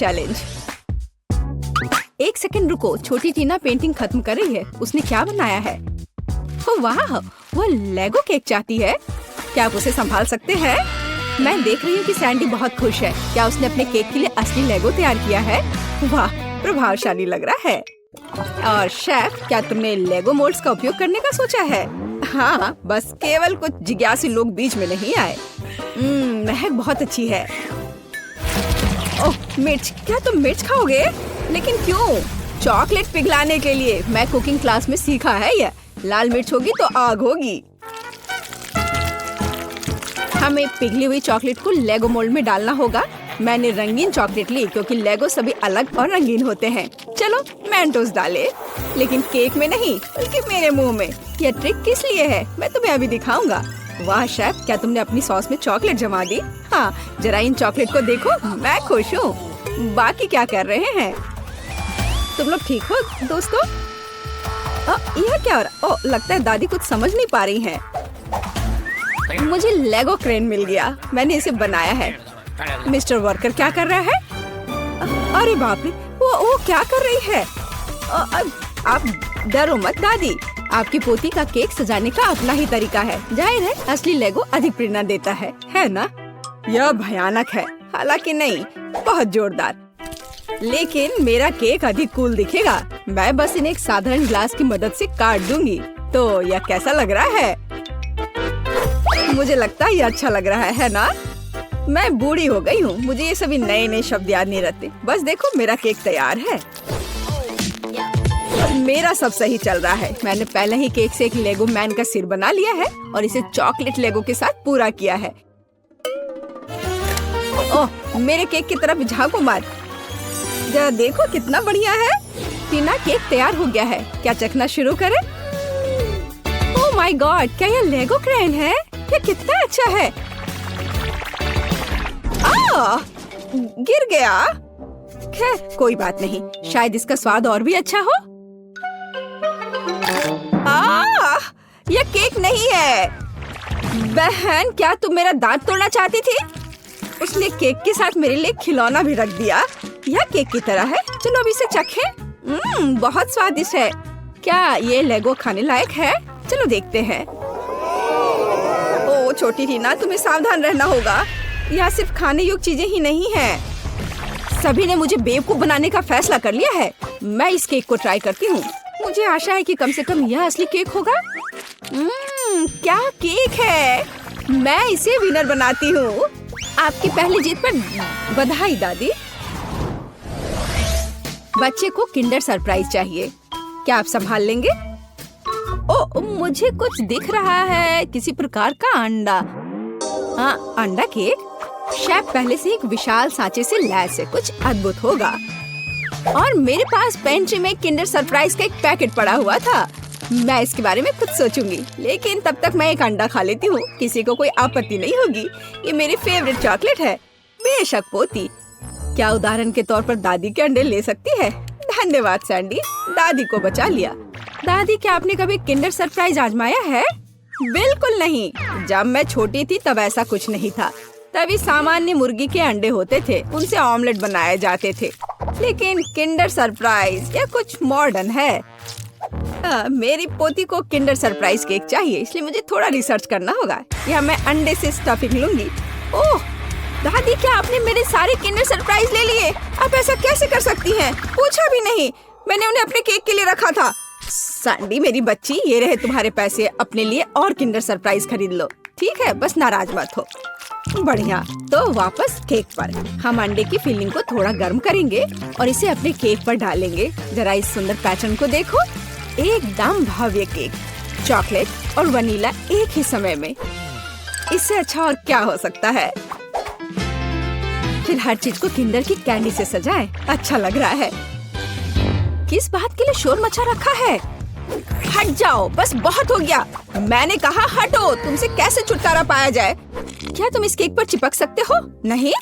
Challenge. एक second रुको, छोटी टीना पेंटिंग खत्म कर रही है। उसने क्या बनाया है? ओह वाह, वो लेगो केक चाहती है। क्या आप उसे संभाल सकते हैं? मैं देख रही हूँ कि सैंडी बहुत खुश है। क्या उसने अपने केक के लिए असली लेगो तैयार किया है? वाह, प्रभावशाली लग रहा है। और शेफ, क्या तुमने लेगो मोल्ड्स का उपयोग करने का सोचा है? हाँ, बस केवल कुछ जिज्ञासु लोग बीच में नहीं आए। महक बहुत अच्छी है। ओह मिर्च, क्या तुम मिर्च खाओगे? लेकिन क्यों? चॉकलेट पिघलाने के लिए। मैं कुकिंग क्लास में सीखा है ये। लाल मिर्च होगी तो आग होगी। हमें पिघली हुई चॉकलेट को लेगो मोल्ड में डालना होगा। मैंने रंगीन चॉकलेट ली क्योंकि लेगो सभी अलग और रंगीन होते हैं। चलो मेंटोस डाले, लेकिन केक में नहीं बल्कि मेरे मुंह में। यह ट्रिक किस लिए है मैं तुम्हें अभी दिखाऊंगा। वाह शेफ, क्या तुमने अपनी सॉस में चॉकलेट जमा दी? हाँ, जरा इन चॉकलेट को देखो, मैं खुश हूँ। बाकी क्या कर रहे हैं तुम लोग? ठीक हो दोस्तों? यह क्या हो रहा? ओह, लगता है दादी कुछ समझ नहीं पा रही हैं। मुझे लेगो क्रेन मिल गया। मैंने इसे बनाया है। मिस्टर वर्कर क्या कर रहा है? अरे बाप रे, वो क्या कर रही है? आप डरो मत दादी। आपकी पोती का केक सजाने का अपना ही तरीका है। जाहिर है असली लेगो अधिक प्रेरणा देता है ना? यह भयानक है। हालांकि नहीं, बहुत जोरदार। लेकिन मेरा केक अधिक कूल दिखेगा। मैं बस इन्हें एक साधारण ग्लास की मदद से काट दूंगी। तो यह कैसा लग रहा है? मुझे लगता है ये अच्छा लग रहा है ना? मैं बूढ़ी हो गई हूँ, मुझे ये सभी नए नए शब्द याद नहीं रहते। बस देखो, मेरा केक तैयार है। मेरा सब सही चल रहा है। मैंने पहले ही केक से एक लेगो मैन का सिर बना लिया है और इसे चॉकलेट लेगो के साथ पूरा किया है। ओह, मेरे केक की तरफ झांको मत। जरा देखो कितना बढ़िया है। टीना, केक तैयार हो गया है। क्या चखना शुरू करें? ओह माय गॉड, क्या यह लेगो क्रेन है? ये कितना अच्छा है। गिर गया। खैर कोई बात नहीं, शायद इसका स्वाद और भी अच्छा हो। यह केक नहीं है। बहन, क्या तुम मेरा दांत तोड़ना चाहती थी? उसने केक के साथ मेरे लिए खिलौना भी रख दिया। यह केक की तरह है। चलो अब इसे चखें। बहुत स्वादिष्ट है। क्या ये लेगो खाने लायक है? चलो देखते हैं। ओ छोटी टीना, तुम्हें सावधान रहना होगा। यहाँ सिर्फ खाने योग्य चीजें ही नहीं हैं। सभी ने मुझे बेवकूफ बनाने का फैसला कर लिया है। मैं इस केक को ट्राई करती हूँ। मुझे आशा है कि कम से कम यह असली केक होगा। क्या केक है। मैं इसे विनर बनाती हूँ। आपकी पहली जीत पर बधाई दादी। बच्चे को किंडर सरप्राइज चाहिए। क्या आप संभाल लेंगे? ओ, मुझे कुछ दिख रहा है, किसी प्रकार का अंडा। हाँ, अंडा केक। शेफ पहले से एक विशाल सांचे से लैस है। कुछ अद्भुत होगा। और मेरे पास पेंट्री में किंडर सरप्राइज का एक पैकेट पड़ा हुआ था। मैं इसके बारे में कुछ सोचूंगी, लेकिन तब तक मैं एक अंडा खा लेती हूँ। किसी को कोई आपत्ति नहीं होगी। ये मेरी फेवरेट चॉकलेट है। बेशक पोती। क्या उदाहरण के तौर पर दादी के अंडे ले सकती है? धन्यवाद सैंडी, दादी को बचा लिया। दादी, क्या आपने कभी किंडर सरप्राइज आजमाया है? बिल्कुल नहीं। जब मैं छोटी थी तब ऐसा कुछ नहीं था। तभी सामान्य मुर्गी के अंडे होते थे, उनसे ऑमलेट बनाए जाते थे। लेकिन किंडर सरप्राइज यह कुछ मॉडर्न है। मेरी पोती को किंडर सरप्राइज केक चाहिए, इसलिए मुझे थोड़ा रिसर्च करना होगा। यहाँ मैं अंडे से स्टफिंग लूंगी। ओह दादी, क्या आपने मेरे सारे किंडर सरप्राइज ले लिए? आप ऐसा कैसे कर सकती हैं? पूछा भी नहीं। मैंने उन्हें अपने केक के लिए रखा था। सैंडी मेरी बच्ची, ये रहे तुम्हारे पैसे। अपने लिए और किंडर सरप्राइज खरीद लो। ठीक है, बस नाराज मत हो। बढ़िया। तो वापस केक पर। हम अंडे की फिलिंग को थोड़ा गर्म करेंगे और इसे अपने केक पर डालेंगे। जरा इस सुंदर पैटर्न को देखो। एकदम भव्य केक। चॉकलेट और वनीला एक ही समय में। इससे अच्छा और क्या हो सकता है? फिर हर चीज को किंडर की कैंडी से सजाएं। अच्छा लग रहा है। किस बात के लिए शोर मचा रखा है? हट जाओ, बस बहुत हो गया। मैंने कहा हटो। तुमसे कैसे छुटकारा पाया जाए? क्या तुम इस केक पर चिपक सकते हो? नहीं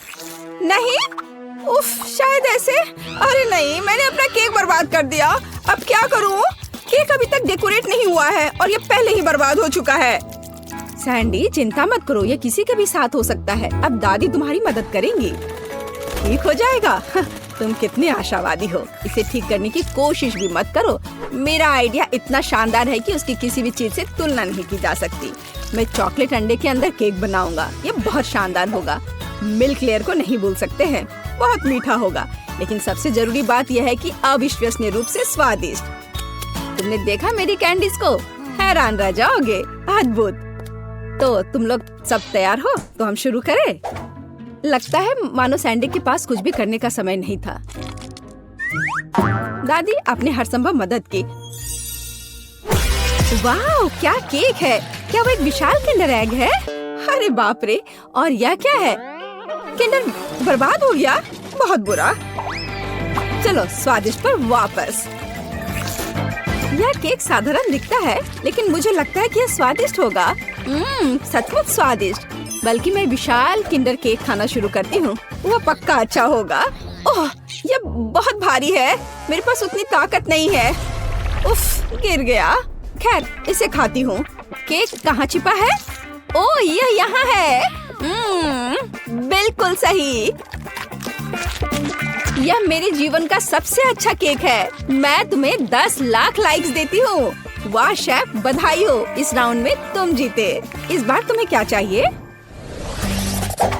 नहीं। उफ, शायद ऐसे। अरे नहीं, मैंने अपना केक बर्बाद कर दिया। अब क्या करूं? केक अभी तक डेकोरेट नहीं हुआ है और ये पहले ही बर्बाद हो चुका है। सैंडी चिंता मत करो, ये किसी के भी साथ हो सकता है। अब दादी तुम्हारी मदद करेंगी। ठीक हो जाएगा। तुम कितने आशावादी हो। इसे ठीक करने की कोशिश भी मत करो। मेरा आइडिया इतना शानदार है कि उसकी किसी भी चीज से तुलना नहीं की जा सकती। मैं चॉकलेट अंडे के अंदर केक बनाऊंगा। ये बहुत शानदार होगा। मिल्क लेयर को नहीं भूल सकते हैं, बहुत मीठा होगा। लेकिन सबसे जरूरी बात यह है कि अविश्वसनीय रूप से स्वादिष्ट। तुमने देखा मेरी कैंडीज को? हैरान रह जाओगे। अद्भुत। तो तुम लोग सब तैयार हो तो हम शुरू करें? लगता है मानो सैंडी के पास कुछ भी करने का समय नहीं था। दादी आपने हर संभव मदद की। वाह, क्या केक है! क्या वो एक विशाल किंडर एग है? अरे बाप रे! और यह क्या है? किंडर बर्बाद हो गया। बहुत बुरा। चलो स्वादिष्ट पर वापस। यह केक साधारण दिखता है, लेकिन मुझे लगता है कि यह स्वादिष्ट होगा। सचमुच स्वादिष्ट। बल्कि मैं विशाल किंडर केक खाना शुरू करती हूँ। वह पक्का अच्छा होगा। ओह, यह बहुत भारी है। मेरे पास उतनी ताकत नहीं है। उफ, गिर गया। खैर, इसे खाती हूँ। केक कहाँ छिपा है? ओह, यह यहाँ है। बिल्कुल सही। यह मेरे जीवन का सबसे अच्छा केक है। मैं तुम्हें 10 लाख लाइक्स देती हूँ। वाह शेफ, बधाई हो। इस राउंड में तुम जीते। इस बार तुम्हें क्या चाहिए?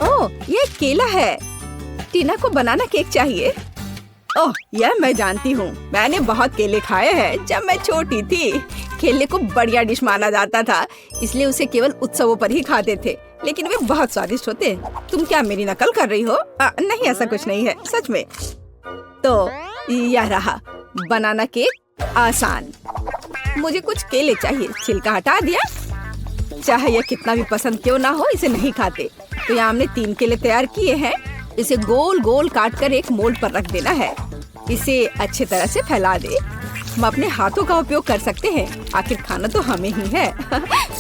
ओह, ये केला है। टीना को बनाना केक चाहिए। ओह, यह मैं जानती हूँ। मैंने बहुत केले खाए हैं जब मैं छोटी थी। केले को बढ़िया डिश माना जाता था, इसलिए उसे केवल उत्सवों पर ही खाते थे। लेकिन वे बहुत स्वादिष्ट होते। तुम क्या मेरी नकल कर रही हो? नहीं, ऐसा कुछ नहीं है, सच में। तो यह रहा बनाना केक। आसान। मुझे कुछ केले चाहिए। छिलका हटा दिया। चाहे यह कितना भी पसंद क्यों ना हो, इसे नहीं खाते। तो यहाँ हमने 3 केले तैयार किए हैं। इसे गोल गोल काट कर एक मोल्ड पर रख देना है। इसे अच्छे तरह से फैला दे। हम अपने हाथों का उपयोग कर सकते हैं, आखिर खाना तो हमें ही है।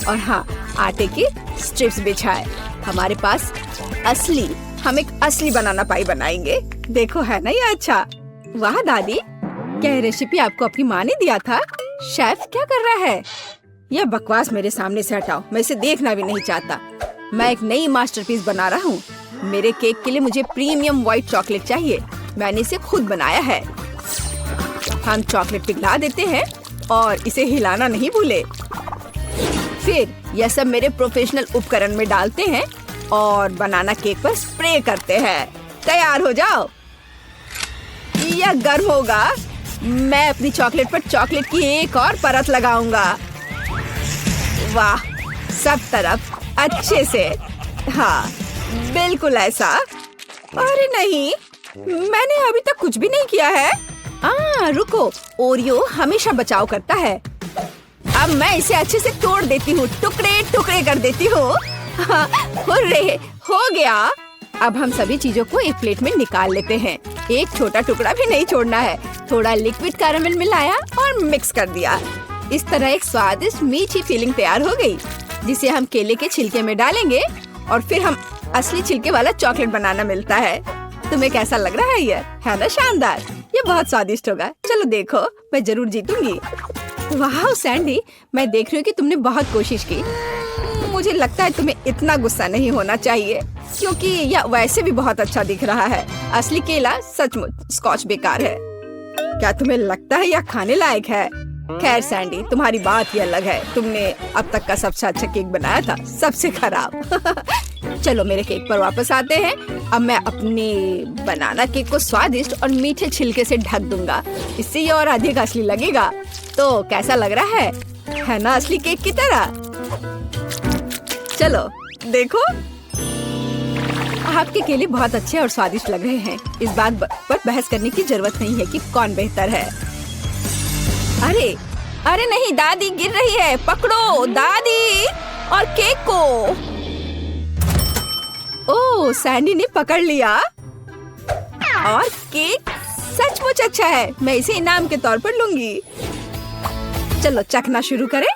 और हाँ, आटे की स्ट्रिप्स बिछाए। हमारे पास हम एक असली बनाना पाई बनाएंगे। देखो, है ना ये अच्छा? वाह दादी, क्या ये रेसिपी आपको अपनी माँ ने दिया था? शेफ क्या कर रहा है? यह बकवास मेरे सामने से हटाओ। मैं इसे देखना भी नहीं चाहता। मैं एक नई मास्टरपीस बना रहा हूँ। मेरे केक के लिए मुझे प्रीमियम व्हाइट चॉकलेट चाहिए। मैंने इसे खुद बनाया है। हम चॉकलेट पिघला देते हैं और इसे हिलाना नहीं भूले। फिर यह सब मेरे प्रोफेशनल उपकरण में डालते हैं और बनाना केक पर स्प्रे करते हैं। तैयार हो जाओ। यह गर्म होगा। मैं अपनी चॉकलेट पर चॉकलेट की एक और परत लगाऊंगा। वाह, सब तरफ अच्छे से। हाँ, बिल्कुल ऐसा। अरे नहीं, मैंने अभी तक कुछ भी नहीं किया है। रुको, ओरियो हमेशा बचाव करता है। अब मैं इसे अच्छे से तोड़ देती हूँ, टुकड़े टुकड़े कर देती हूँ। हुर्रे, हो गया। अब हम सभी चीजों को एक प्लेट में निकाल लेते हैं। एक छोटा टुकड़ा भी नहीं छोड़ना है। थोड़ा लिक्विड कैरेमल मिलाया और मिक्स कर दिया। इस तरह एक स्वादिष्ट मीठी फीलिंग तैयार हो गई, जिसे हम केले के छिलके में डालेंगे और फिर हम असली छिलके वाला चॉकलेट बनाना मिलता है। तुम्हें कैसा लग रहा है? ये है ना शानदार? ये बहुत स्वादिष्ट होगा। चलो देखो, मैं जरूर जीतूंगी। वाह सैंडी, मैं देख रही हूँ कि तुमने बहुत कोशिश की। मुझे लगता है तुम्हें इतना गुस्सा नहीं होना चाहिए, क्योंकि यह वैसे भी बहुत अच्छा दिख रहा है। असली केला सचमुच स्कॉच बेकार है। क्या तुम्हें लगता है यह खाने लायक है? खैर सैंडी, तुम्हारी बात ही अलग है। तुमने अब तक का सबसे अच्छा केक बनाया था, सबसे खराब। चलो मेरे केक पर वापस आते हैं। अब मैं अपने बनाना केक को स्वादिष्ट और मीठे छिलके से ढक दूंगा। इससे ये और अधिक असली लगेगा। तो कैसा लग रहा है ना असली केक की तरह? चलो देखो, आपके केले बहुत अच्छे और स्वादिष्ट लग रहे हैं। इस बात पर बहस करने की जरूरत नहीं है कि कौन बेहतर है। अरे नहीं, दादी गिर रही है। पकड़ो दादी और केक को। ओह, सैंडी ने पकड़ लिया और केक सचमुच अच्छा है। मैं इसे इनाम के तौर पर लूंगी। चलो चखना शुरू करें।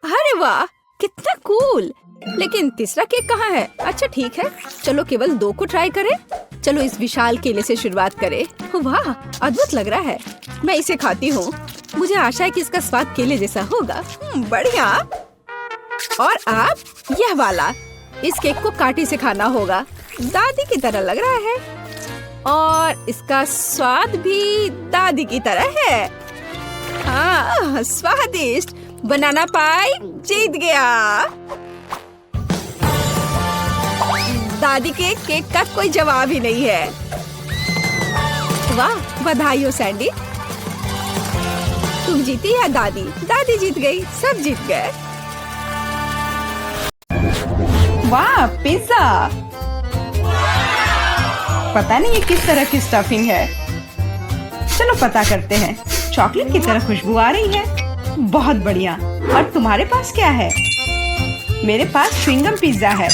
अरे वाह, कितना कूल। लेकिन तीसरा केक कहाँ है? अच्छा ठीक है, चलो केवल 2 को ट्राई करें। चलो इस विशाल केले से शुरुआत करें। वाह, अद्भुत लग रहा है। मैं इसे खाती हूँ। मुझे आशा है कि इसका स्वाद केले जैसा होगा। बढ़िया। और आप यह वाला, इस केक को कांटे से खाना होगा। दादी की तरह लग रहा है। और इसका स्वाद भी दादी की तरह है। हाँ, स्वादिष्ट। बनाना पाई जीत गया। दादी के केक का कोई जवाब ही नहीं है। वाह, बधाई हो सैंडी। तुम जीती या दादी? दादी जीत गई, सब जीत गए। वाह, पिज्जा। पता नहीं ये किस तरह की स्टफिंग है। चलो पता करते हैं। चॉकलेट की तरह खुशबू आ रही है। बहुत बढ़िया। और तुम्हारे पास क्या है? मेरे पास च्युइंगम पिज्जा है।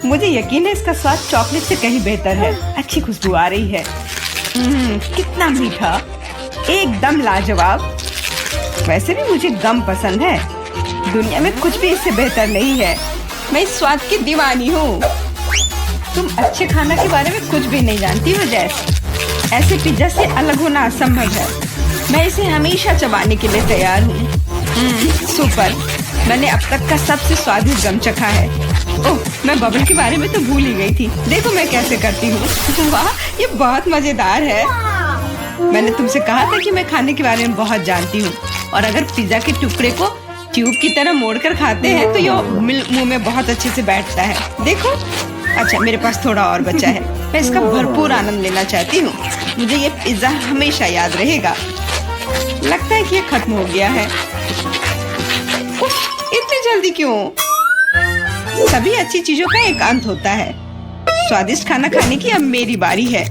मुझे यकीन है इसका स्वाद चॉकलेट से कहीं बेहतर है। अच्छी खुशबू आ रही है। कितना मीठा, एकदम लाजवाब। वैसे भी मुझे गम पसंद है। दुनिया में कुछ भी इससे बेहतर नहीं है। मैं इस स्वाद की दीवानी हूँ। तुम अच्छे खाना के बारे में कुछ भी नहीं जानती हो जैस। ऐसे पिज्जा से अलग होना असंभव है। मैं इसे हमेशा चबाने के लिए तैयार हूँ। सुपर। मैंने अब तक का सबसे स्वादिष्ट गम चखा है। ओह, मैं बबल के बारे में तो भूल ही गई थी। देखो मैं कैसे करती हूँ। वाह, ये बहुत मजेदार है। मैंने तुमसे कहा था कि मैं खाने के बारे में बहुत जानती हूँ। और अगर पिज्जा के टुकड़े को ट्यूब की तरह मोड़कर खाते हैं तो ये मुंह में बहुत अच्छे से बैठता है। देखो। अच्छा, मेरे पास थोड़ा और बचा है। मैं इसका भरपूर आनंद लेना चाहती हूँ। मुझे ये पिज्जा हमेशा याद रहेगा। लगता है कि ये खत्म हो गया है। उफ, इतनी जल्दी क्यों? सभी अच्छी चीजों का एक अंत होता है। स्वादिष्ट खाना खाने की अब मेरी बारी है।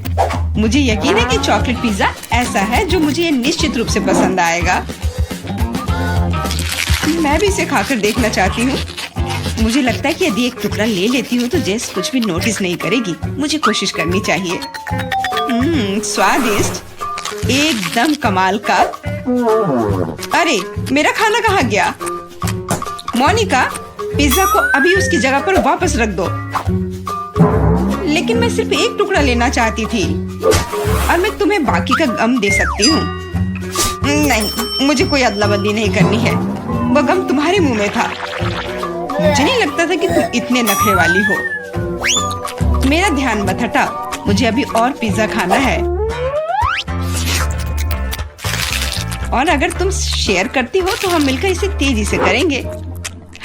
मुझे यकीन है कि चॉकलेट पिज्जा ऐसा है जो मुझे निश्चित रूप से पसंद आएगा। मैं भी इसे खाकर देखना चाहती हूँ। मुझे लगता है कि यदि एक टुकड़ा ले लेती हूँ तो जेस कुछ भी नोटिस नहीं करेगी। मुझे कोशिश करनी चाहिए। स्वादिष्ट, एकदम कमाल का। अरे, मेरा खाना कहाँ गया? मोनिका, पिज्जा को अभी उसकी जगह पर वापस रख दो। लेकिन मैं सिर्फ एक टुकड़ा लेना चाहती थी और मैं तुम्हें बाकी का गम दे सकती हूँ। नहीं, मुझे कोई अदला बदली नहीं करनी है। वो गम तुम्हारे मुंह में था। मुझे नहीं लगता था कि तुम इतने नखरे वाली हो। मेरा ध्यान मत हटा। मुझे अभी और पिज्जा खाना है। और अगर तुम शेयर करती हो तो हम मिलकर इसे तेजी से करेंगे।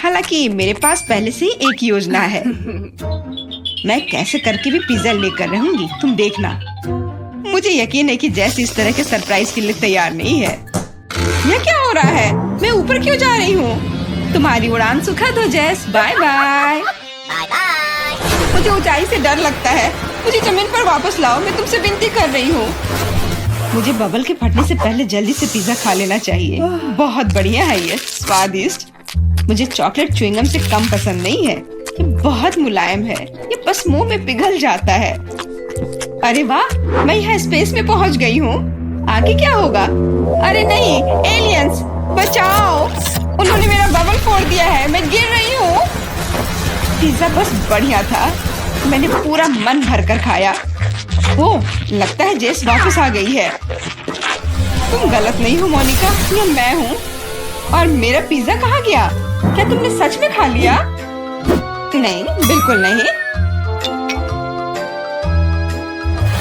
हालांकि मेरे पास पहले से ही एक योजना है। मैं कैसे करके भी पिज्जा लेकर रहूंगी, तुम देखना। मुझे यकीन है कि जैसे इस तरह के सरप्राइज के लिए तैयार नहीं है। यह क्या हो रहा है? मैं ऊपर क्यों जा रही हूँ? तुम्हारी उड़ान सुखद हो जैस। Bye bye. मुझे ऊंचाई से डर लगता है। मुझे जमीन पर वापस लाओ, मैं तुमसे विनती कर रही हूँ। मुझे बबल के फटने से पहले जल्दी से पिज्जा खा लेना चाहिए। बहुत बढ़िया है ये, स्वादिष्ट। मुझे चॉकलेट च्युइंगम से कम पसंद नहीं है। ये बहुत मुलायम है। ये बस मुंह में पिघल जाता है। अरे वाह, मैं यहाँ स्पेस में पहुँच गई हूँ। आगे क्या होगा? अरे नहीं, एलियंस बचाओ! उन्होंने मेरा बबल फोड़ दिया है। मैं गिर रही हूँ। पिज्जा बस बढ़िया था। मैंने पूरा मन भरकर खाया। ओह, लगता है जेस वापस आ गई है। तुम गलत नहीं हो मोनिका, ये मैं हूँ। और मेरा पिज्जा कहाँ गया? क्या तुमने सच में खा लिया? नहीं, बिल्कुल नहीं।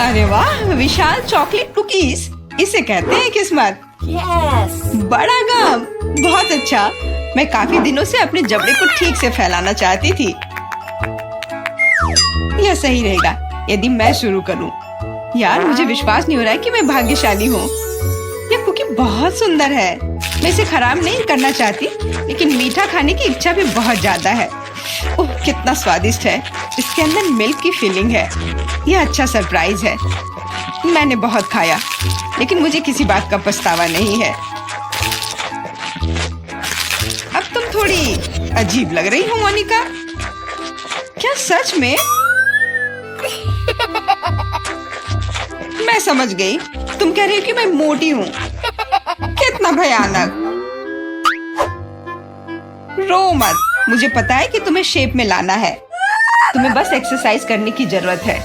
अरे वाह, विशाल चॉकलेट कुकीज। इसे कहते हैं किस्मत। बड़ा गम, बहुत अच्छा। मैं काफी दिनों से अपने जबड़े को ठीक से फैलाना चाहती थी। यह सही रहेगा यदि मैं शुरू करूं। यार, मुझे विश्वास नहीं हो रहा है कि मैं भाग्यशाली हूँ। यह कुकी बहुत सुंदर है। मैं इसे खराब नहीं करना चाहती, लेकिन मीठा खाने की इच्छा भी बहुत ज्यादा है। ओह, कितना स्वादिष्ट है। इसके अंदर मिल्क की फीलिंग है। यह अच्छा सरप्राइज है। मैंने बहुत खाया, लेकिन मुझे किसी बात का पछतावा नहीं है। अब तुम थोड़ी अजीब लग रही हो मोनिका। क्या सच में? मैं समझ गई। तुम कह रही हो कि मैं मोटी हूँ। कितना भयानक। रो मत। मुझे पता है कि तुम्हें शेप में लाना है। तुम्हें बस एक्सरसाइज करने की जरूरत है।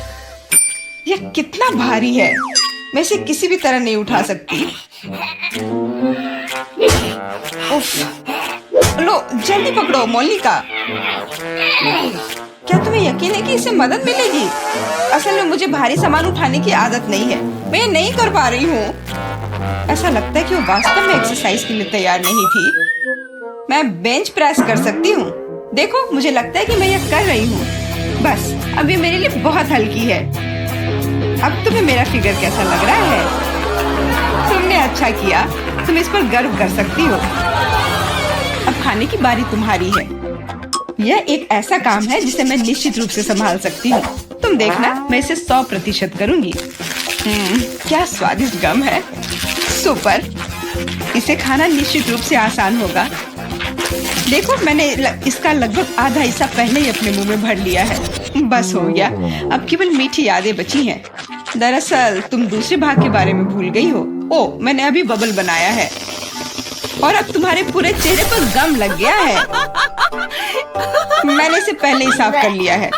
यह कितना भारी है। मैं इसे किसी भी तरह नहीं उठा सकती। उफ। लो, जल्दी पकड़ो मोनिका। क्या तुम्हें यकीन है कि इससे मदद मिलेगी? असल में मुझे भारी सामान उठाने की आदत नहीं है, मैं ये नहीं कर पा रही हूँ। ऐसा लगता है कि वो वास्तव में एक्सरसाइज के लिए तैयार नहीं थी। मैं बेंच प्रेस कर सकती हूँ। देखो, मुझे लगता है कि मैं यह कर रही हूँ। बस अब ये मेरे लिए बहुत हल्की है। अब तुम्हें मेरा फिगर कैसा लग रहा है? तुमने अच्छा किया, तुम इस पर गर्व कर सकती हो। अब खाने की बारी तुम्हारी है। यह एक ऐसा काम है जिसे मैं निश्चित रूप से संभाल सकती हूँ। तुम देखना, मैं इसे 100% करूँगी। क्या स्वादिष्ट गम है, सुपर। इसे खाना निश्चित रूप से आसान होगा। देखो, मैंने इसका लगभग आधा हिस्सा पहले ही अपने मुंह में भर लिया है। बस हो गया, अब केवल मीठी यादें बची हैं। दरअसल तुम दूसरे भाग के बारे में भूल गई हो। ओह, मैंने अभी बबल बनाया है और अब तुम्हारे पूरे चेहरे पर गम लग गया है। मैंने इसे पहले ही साफ कर लिया है।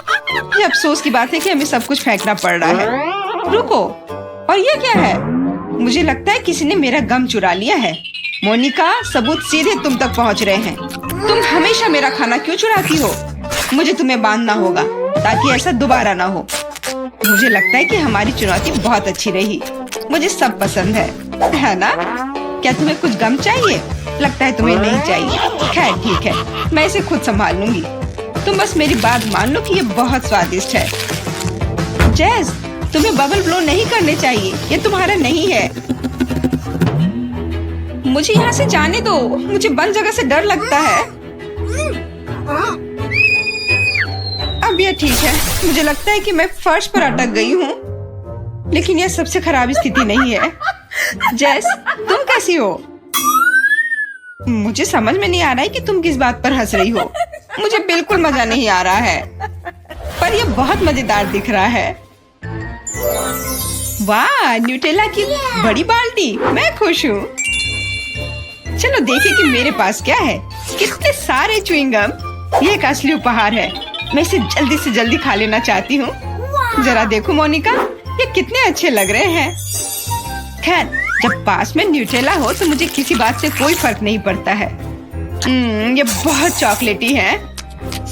ये अफसोस की बात है कि हमें सब कुछ फेंकना पड़ रहा है। रुको, और ये क्या है? मुझे लगता है किसी ने मेरा गम चुरा लिया है। मोनिका, सबूत सीधे तुम तक पहुंच रहे हैं। तुम हमेशा मेरा खाना क्यों चुराती हो? मुझे तुम्हें बांधना होगा ताकि ऐसा दोबारा ना हो। मुझे लगता है कि हमारी चुनौती बहुत अच्छी रही। मुझे सब पसंद है ना? क्या तुम्हें कुछ गम चाहिए? लगता है तुम्हें नहीं चाहिए। खैर ठीक है, मैं इसे खुद संभाल लूंगी। तुम बस मेरी बात मान लो कि ये बहुत स्वादिष्ट है। जैस, तुम्हें बबल ब्लो नहीं करने चाहिए, ये तुम्हारा नहीं है। मुझे यहाँ से जाने दो, मुझे बंद जगह से डर लगता है। अब ये ठीक है, मुझे लगता है कि मैं फर्श पर अटक गई हूँ, लेकिन यह सबसे खराब स्थिति नहीं है। जैस, तुम कैसी हो? मुझे समझ में नहीं आ रहा है कि तुम किस बात पर हंस रही हो। मुझे बिल्कुल मजा नहीं आ रहा है, पर यह बहुत मजेदार दिख रहा है। वाह, न्यूटेला की बड़ी बाल्टी, मैं खुश हूँ। चलो देखें कि मेरे पास क्या है। कितने सारे च्युइंगम, ये एक असली उपहार है। मैं इसे जल्दी से जल्दी खा लेना चाहती हूँ। जरा देखो मोनिका, ये कितने अच्छे लग रहे हैं। खैर, जब पास में न्यूटेला हो तो मुझे किसी बात से कोई फर्क नहीं पड़ता है। ये बहुत चॉकलेटी है।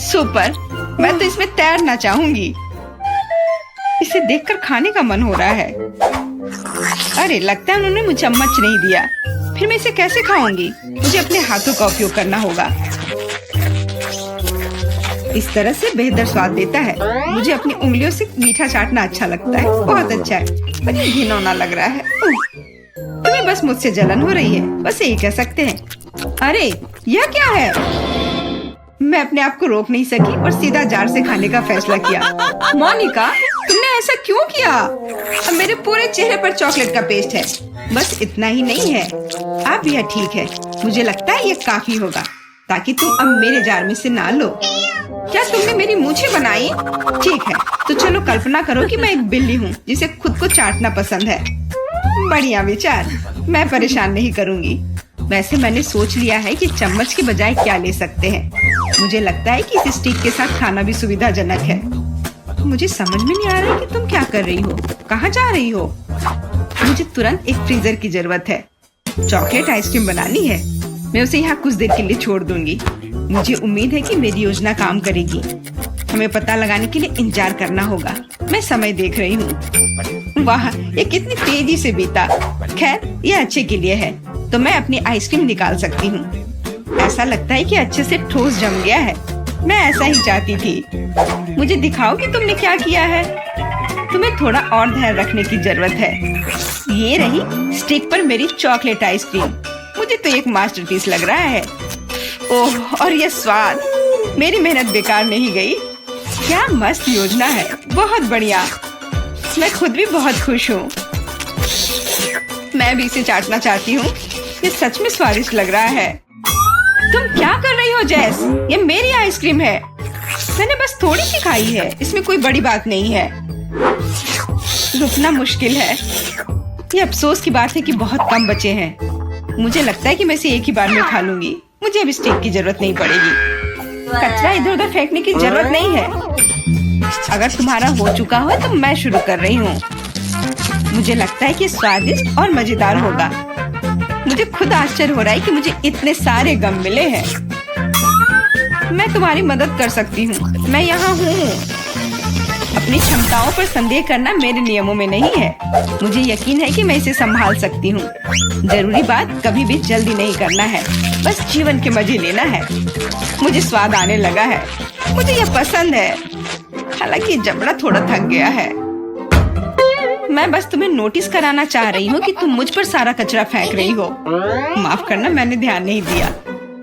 सुपर, मैं तो इसमें तैरना चाहूंगी। इसे देखकर खाने का मन हो रहा है। अरे, लगता है उन्होंने मुझे चम्मच नहीं दिया। फिर मैं इसे कैसे खाऊंगी? मुझे अपने हाथों का उपयोग करना होगा। इस तरह से बेहतर स्वाद देता है। मुझे अपनी उंगलियों से मीठा चाटना अच्छा लगता है। बहुत अच्छा है, पर ये घिनौना लग रहा है। तुम्हें बस मुझसे जलन हो रही है, बस यही कह सकते हैं। अरे, यह क्या है? मैं अपने आप को रोक नहीं सकी और सीधा जार से खाने का फैसला किया। मोनिका, तुमने ऐसा क्यों किया? अब मेरे पूरे चेहरे पर चॉकलेट का पेस्ट है। बस इतना ही नहीं है, अब यह ठीक है। मुझे लगता है यह काफी होगा ताकि तुम अब मेरे जार में से ना लो। क्या तुमने मेरी मूछें बनाई? ठीक है, तो चलो कल्पना करो कि मैं एक बिल्ली हूँ जिसे खुद को चाटना पसंद है। बढ़िया विचार, मैं परेशान नहीं करूँगी। वैसे मैंने सोच लिया है कि चम्मच के बजाय क्या ले सकते हैं। मुझे लगता है कि इस स्टिक के साथ खाना भी सुविधाजनक है। मुझे समझ में नहीं आ रहा है कि तुम क्या कर रही हो, कहाँ जा रही हो? मुझे तुरंत एक फ्रीजर की जरूरत है। चॉकलेट आइसक्रीम बनानी है। मैं उसे यहाँ कुछ देर के लिए छोड़ दूंगी। मुझे उम्मीद है कि मेरी योजना काम करेगी। हमें पता लगाने के लिए इंतजार करना होगा। मैं समय देख रही हूँ। वाह, ये कितनी तेजी से बीता। खैर, ये अच्छे के लिए है, तो मैं अपनी आइसक्रीम निकाल सकती हूँ। ऐसा लगता है कि अच्छे से ठोस जम गया है। मैं ऐसा ही चाहती थी। मुझे दिखाओ कि तुमने क्या किया है। तुम्हें थोड़ा और ध्यान रखने की जरूरत है। ये रही स्टिक पर मेरी चॉकलेट आइसक्रीम। मुझे तो एक मास्टरपीस लग रहा है। ओह, और ये स्वाद, मेरी मेहनत बेकार नहीं गई। क्या मस्त योजना है, बहुत बढ़िया। मैं खुद भी बहुत खुश हूँ। मैं भी इसे चाटना चाहती हूँ। ये सच में स्वादिष्ट लग रहा है। तुम क्या कर रही हो जैस? ये मेरी आइसक्रीम है। मैंने बस थोड़ी सी खाई है, इसमें कोई बड़ी बात नहीं है। रुकना मुश्किल है। ये अफसोस की बात है कि बहुत कम बचे हैं। मुझे लगता है कि मैं इसे एक ही बार में खा लूंगी। मुझे अब स्टिक की जरूरत नहीं पड़ेगी। कचरा इधर उधर फेंकने की जरूरत नहीं है। अगर तुम्हारा हो चुका हो तो मैं शुरू कर रही हूँ। मुझे लगता है कि स्वादिष्ट और मजेदार होगा। मुझे खुद आश्चर्य हो रहा है कि मुझे इतने सारे गम मिले हैं। मैं तुम्हारी मदद कर सकती हूँ, मैं यहाँ हूँ। अपनी क्षमताओं पर संदेह करना मेरे नियमों में नहीं है। मुझे यकीन है कि मैं इसे संभाल सकती हूँ। जरूरी बात कभी भी जल्दी नहीं करना है, बस जीवन के मजे लेना है। मुझे स्वाद आने लगा है, मुझे यह पसंद है। हालांकि जबड़ा थोड़ा थक गया है। मैं बस तुम्हें नोटिस कराना चाह रही हूँ कि तुम मुझ पर सारा कचरा फेंक रही हो। माफ करना, मैंने ध्यान नहीं दिया।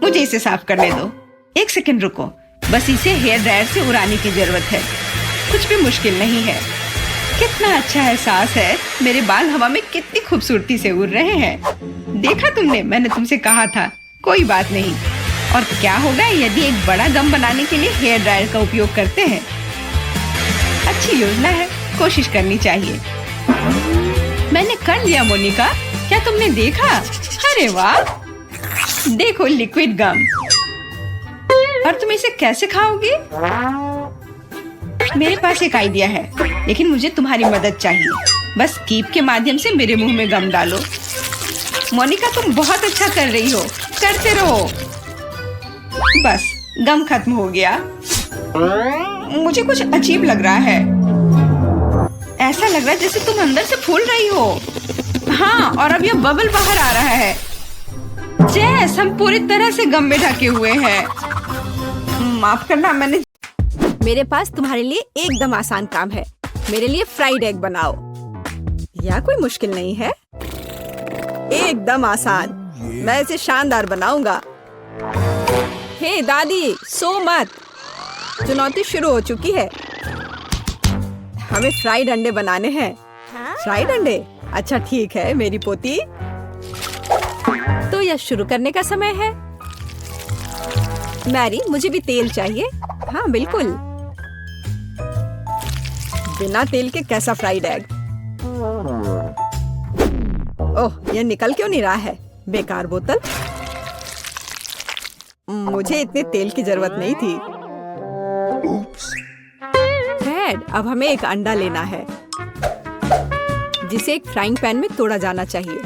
मुझे इसे साफ करने दो। एक सेकंड रुको, बस इसे हेयर ड्रायर से उड़ाने की जरूरत है। कुछ भी मुश्किल नहीं है। कितना अच्छा एहसास है। मेरे बाल हवा में कितनी खूबसूरती से उड़ रहे हैं। देखा तुमने, मैंने तुमसे कहा था। कोई बात नहीं। और क्या होगा यदि एक बड़ा गम बनाने के लिए हेयर ड्रायर का उपयोग करते हैं? अच्छी योजना है, कोशिश करनी चाहिए। मैंने कर लिया मोनिका, क्या तुमने देखा? अरे वाह, देखो लिक्विड गम। और तुम इसे कैसे खाओगी? मेरे पास एक आइडिया है, लेकिन मुझे तुम्हारी मदद चाहिए। बस कीप के माध्यम से मेरे मुंह में गम डालो। मोनिका, तुम बहुत अच्छा कर रही हो, करते रहो। बस गम खत्म हो गया। मुझे कुछ अजीब लग रहा है। ऐसा लग रहा है जैसे तुम अंदर से फूल रही हो। हाँ, और अब यह बबल बाहर आ रहा है। जैस हम पूरी तरह से गम में ढके हुए हैं। माफ करना, मेरे पास तुम्हारे लिए एकदम आसान काम है। मेरे लिए फ्राइड एग बनाओ। यह कोई मुश्किल नहीं है, एकदम आसान। मैं इसे शानदार बनाऊंगा। हे दादी, सो मत। चुनौती शुरू हो चुकी है। हमें फ्राइड अंडे बनाने हैं। फ्राइड अंडे? अच्छा ठीक है मेरी पोती। तो यह शुरू करने का समय है। मैरी, मुझे भी तेल चाहिए। हाँ बिल्कुल। बिना तेल के कैसा फ्राइड एग? ओह, यह निकल क्यों नहीं रहा है? बेकार बोतल। मुझे इतने तेल की जरूरत नहीं थी। फ्रेड, अब हमें एक अंडा लेना है, जिसे एक फ्राइंग पैन में तोड़ा जाना चाहिए।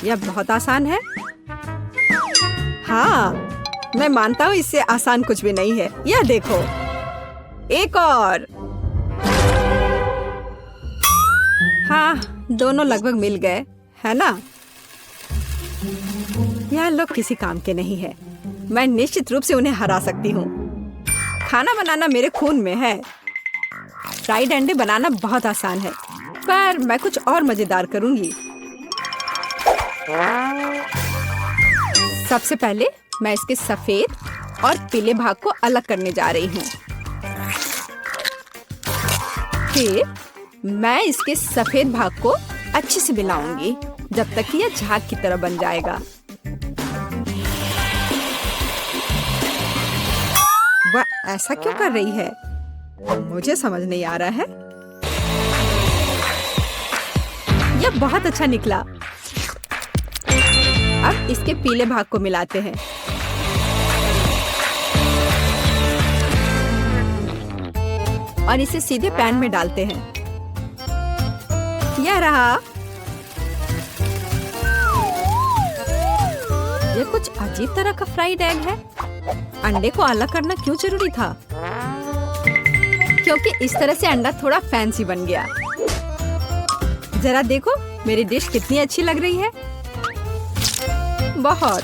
यह बहुत आसान है। हाँ, मैं मानता हूँ इससे आसान कुछ भी नहीं है। यह देखो, एक और। हाँ, दोनों लगभग मिल गए, है ना? यह लोग किसी काम के नहीं है। मैं निश्चित रूप से उन्हें हरा सकती हूँ। खाना बनाना मेरे खून में है। फ्राइड अंडे बनाना बहुत आसान है, पर मैं कुछ और मजेदार करूंगी। सबसे पहले मैं इसके सफेद और पीले भाग को अलग करने जा रही हूँ। फिर मैं इसके सफेद भाग को अच्छे से मिलाऊंगी जब तक कि यह झाग की तरह बन जाएगा। वह ऐसा क्यों कर रही है? मुझे समझ नहीं आ रहा है। यह बहुत अच्छा निकला। अब इसके पीले भाग को मिलाते हैं। और इसे सीधे पैन में डालते हैं। यह रहा। यह कुछ अजीब तरह का फ्राइड एग है। अंडे को अलग करना क्यों जरूरी था? क्योंकि इस तरह से अंडा थोड़ा फैंसी बन गया। जरा देखो मेरी डिश कितनी अच्छी लग रही है। बहुत।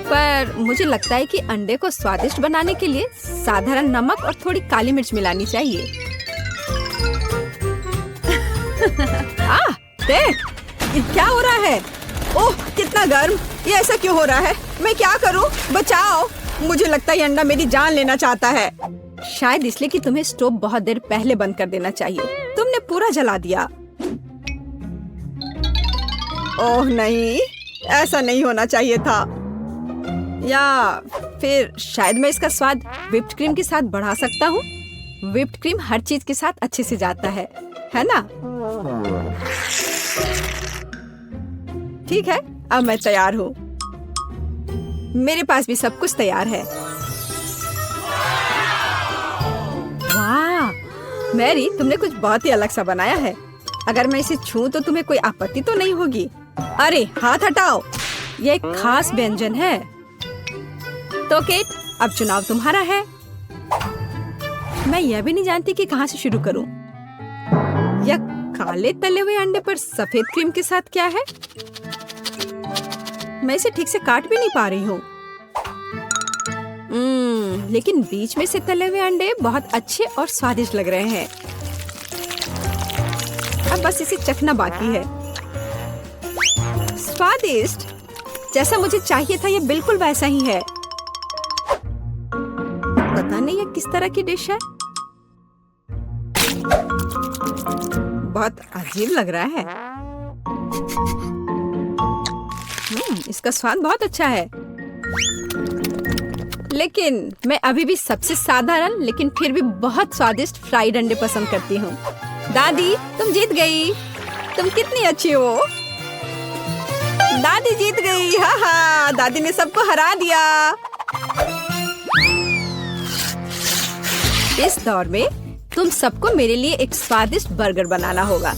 पर मुझे लगता है कि अंडे को स्वादिष्ट बनाने के लिए साधारण नमक और थोड़ी काली मिर्च मिलानी चाहिए। देख, ये क्या हो रहा है? ओह, कितना गर्म! ये ऐसा क्यों हो रहा है? मैं क्या करूं? बचाओ! मुझे लगता है ये अंडा मेरी जान लेना चाहता है। शायद इसलिए कि तुम्हें स्टोव बहुत देर पहले बंद कर देना चाहिए। तुमने पूरा जला दिया। ओह नहीं, ऐसा नहीं होना चाहिए था। या फिर शायद मैं इसका स्वाद व्हिप्ड क्रीम के साथ बढ़ा सकता हूँ। व्हिप्ड क्रीम हर चीज के साथ अच्छे से जाता है ना? ठीक है, अब मैं तैयार हूँ। मेरे पास भी सब कुछ तैयार है। वाह, मैरी, तुमने कुछ बहुत ही अलग सा बनाया है। अगर मैं इसे छूं तो तुम्हें कोई आपत्ति तो नहीं होगी? अरे हाथ हटाओ, यह एक खास व्यंजन है। तो केट, अब चुनाव तुम्हारा है। मैं यह भी नहीं जानती कि कहाँ से शुरू करूं। यह काले तले हुए अंडे पर सफेद क्रीम के साथ क्या है? मैं इसे ठीक से काट भी नहीं पा रही हूँ। लेकिन बीच में से तले हुए अंडे बहुत अच्छे और स्वादिष्ट लग रहे हैं। अब बस इसे चखना बाकी है। स्वादिष्ट, जैसा मुझे चाहिए था, यह बिल्कुल वैसा ही है। पता नहीं यह किस तरह की डिश है। बहुत अजीब लग रहा है। इसका स्वाद बहुत अच्छा है। लेकिन मैं अभी भी सबसे साधारण लेकिन फिर भी बहुत स्वादिष्ट फ्राइड अंडे पसंद करती हूँ। दादी, तुम जीत गई। तुम कितनी अच्छी हो। दादी जीत गई। हाँ हाँ, दादी ने सबको हरा दिया। इस दौर में तुम सबको मेरे लिए एक स्वादिष्ट बर्गर बनाना होगा।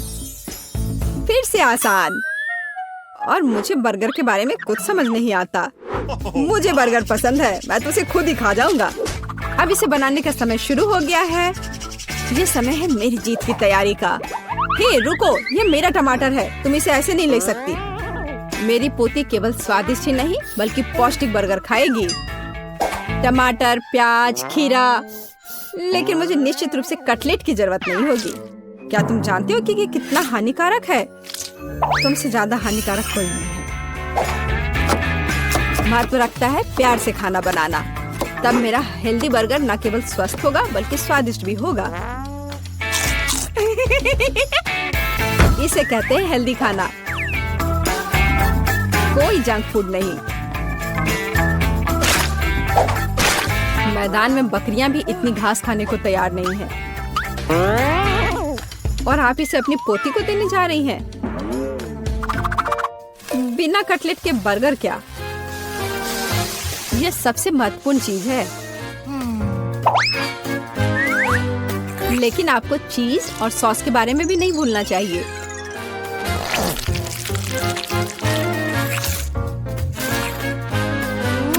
फिर से आसान। और मुझे बर्गर के बारे में कुछ समझ नहीं आता। मुझे बर्गर पसंद है, मैं तो उसे खुद ही खा जाऊंगा। अब इसे बनाने का समय शुरू हो गया है। ये समय है मेरी जीत की तैयारी का। हे रुको, ये मेरा टमाटर है, तुम इसे ऐसे नहीं ले सकती। मेरी पोती केवल स्वादिष्ट ही नहीं बल्कि पौष्टिक बर्गर खाएगी। टमाटर, प्याज, खीरा। लेकिन मुझे निश्चित रूप से कटलेट की जरूरत नहीं होगी। क्या तुम जानते हो कि ये कितना हानिकारक है? तुमसे ज्यादा हानिकारक कोई नहीं है। महत्व रखता है प्यार से खाना बनाना। तब मेरा हेल्दी बर्गर न केवल स्वस्थ होगा बल्कि स्वादिष्ट भी होगा। इसे कहते हैं हेल्दी खाना, कोई जंक फूड नहीं। मैदान में बकरियां भी इतनी घास खाने को तैयार नहीं हैं। और आप इसे अपनी पोती को देने जा रही हैं। बिना कटलेट के बर्गर क्या? यह सबसे महत्वपूर्ण चीज है। लेकिन आपको चीज और सॉस के बारे में भी नहीं भूलना चाहिए।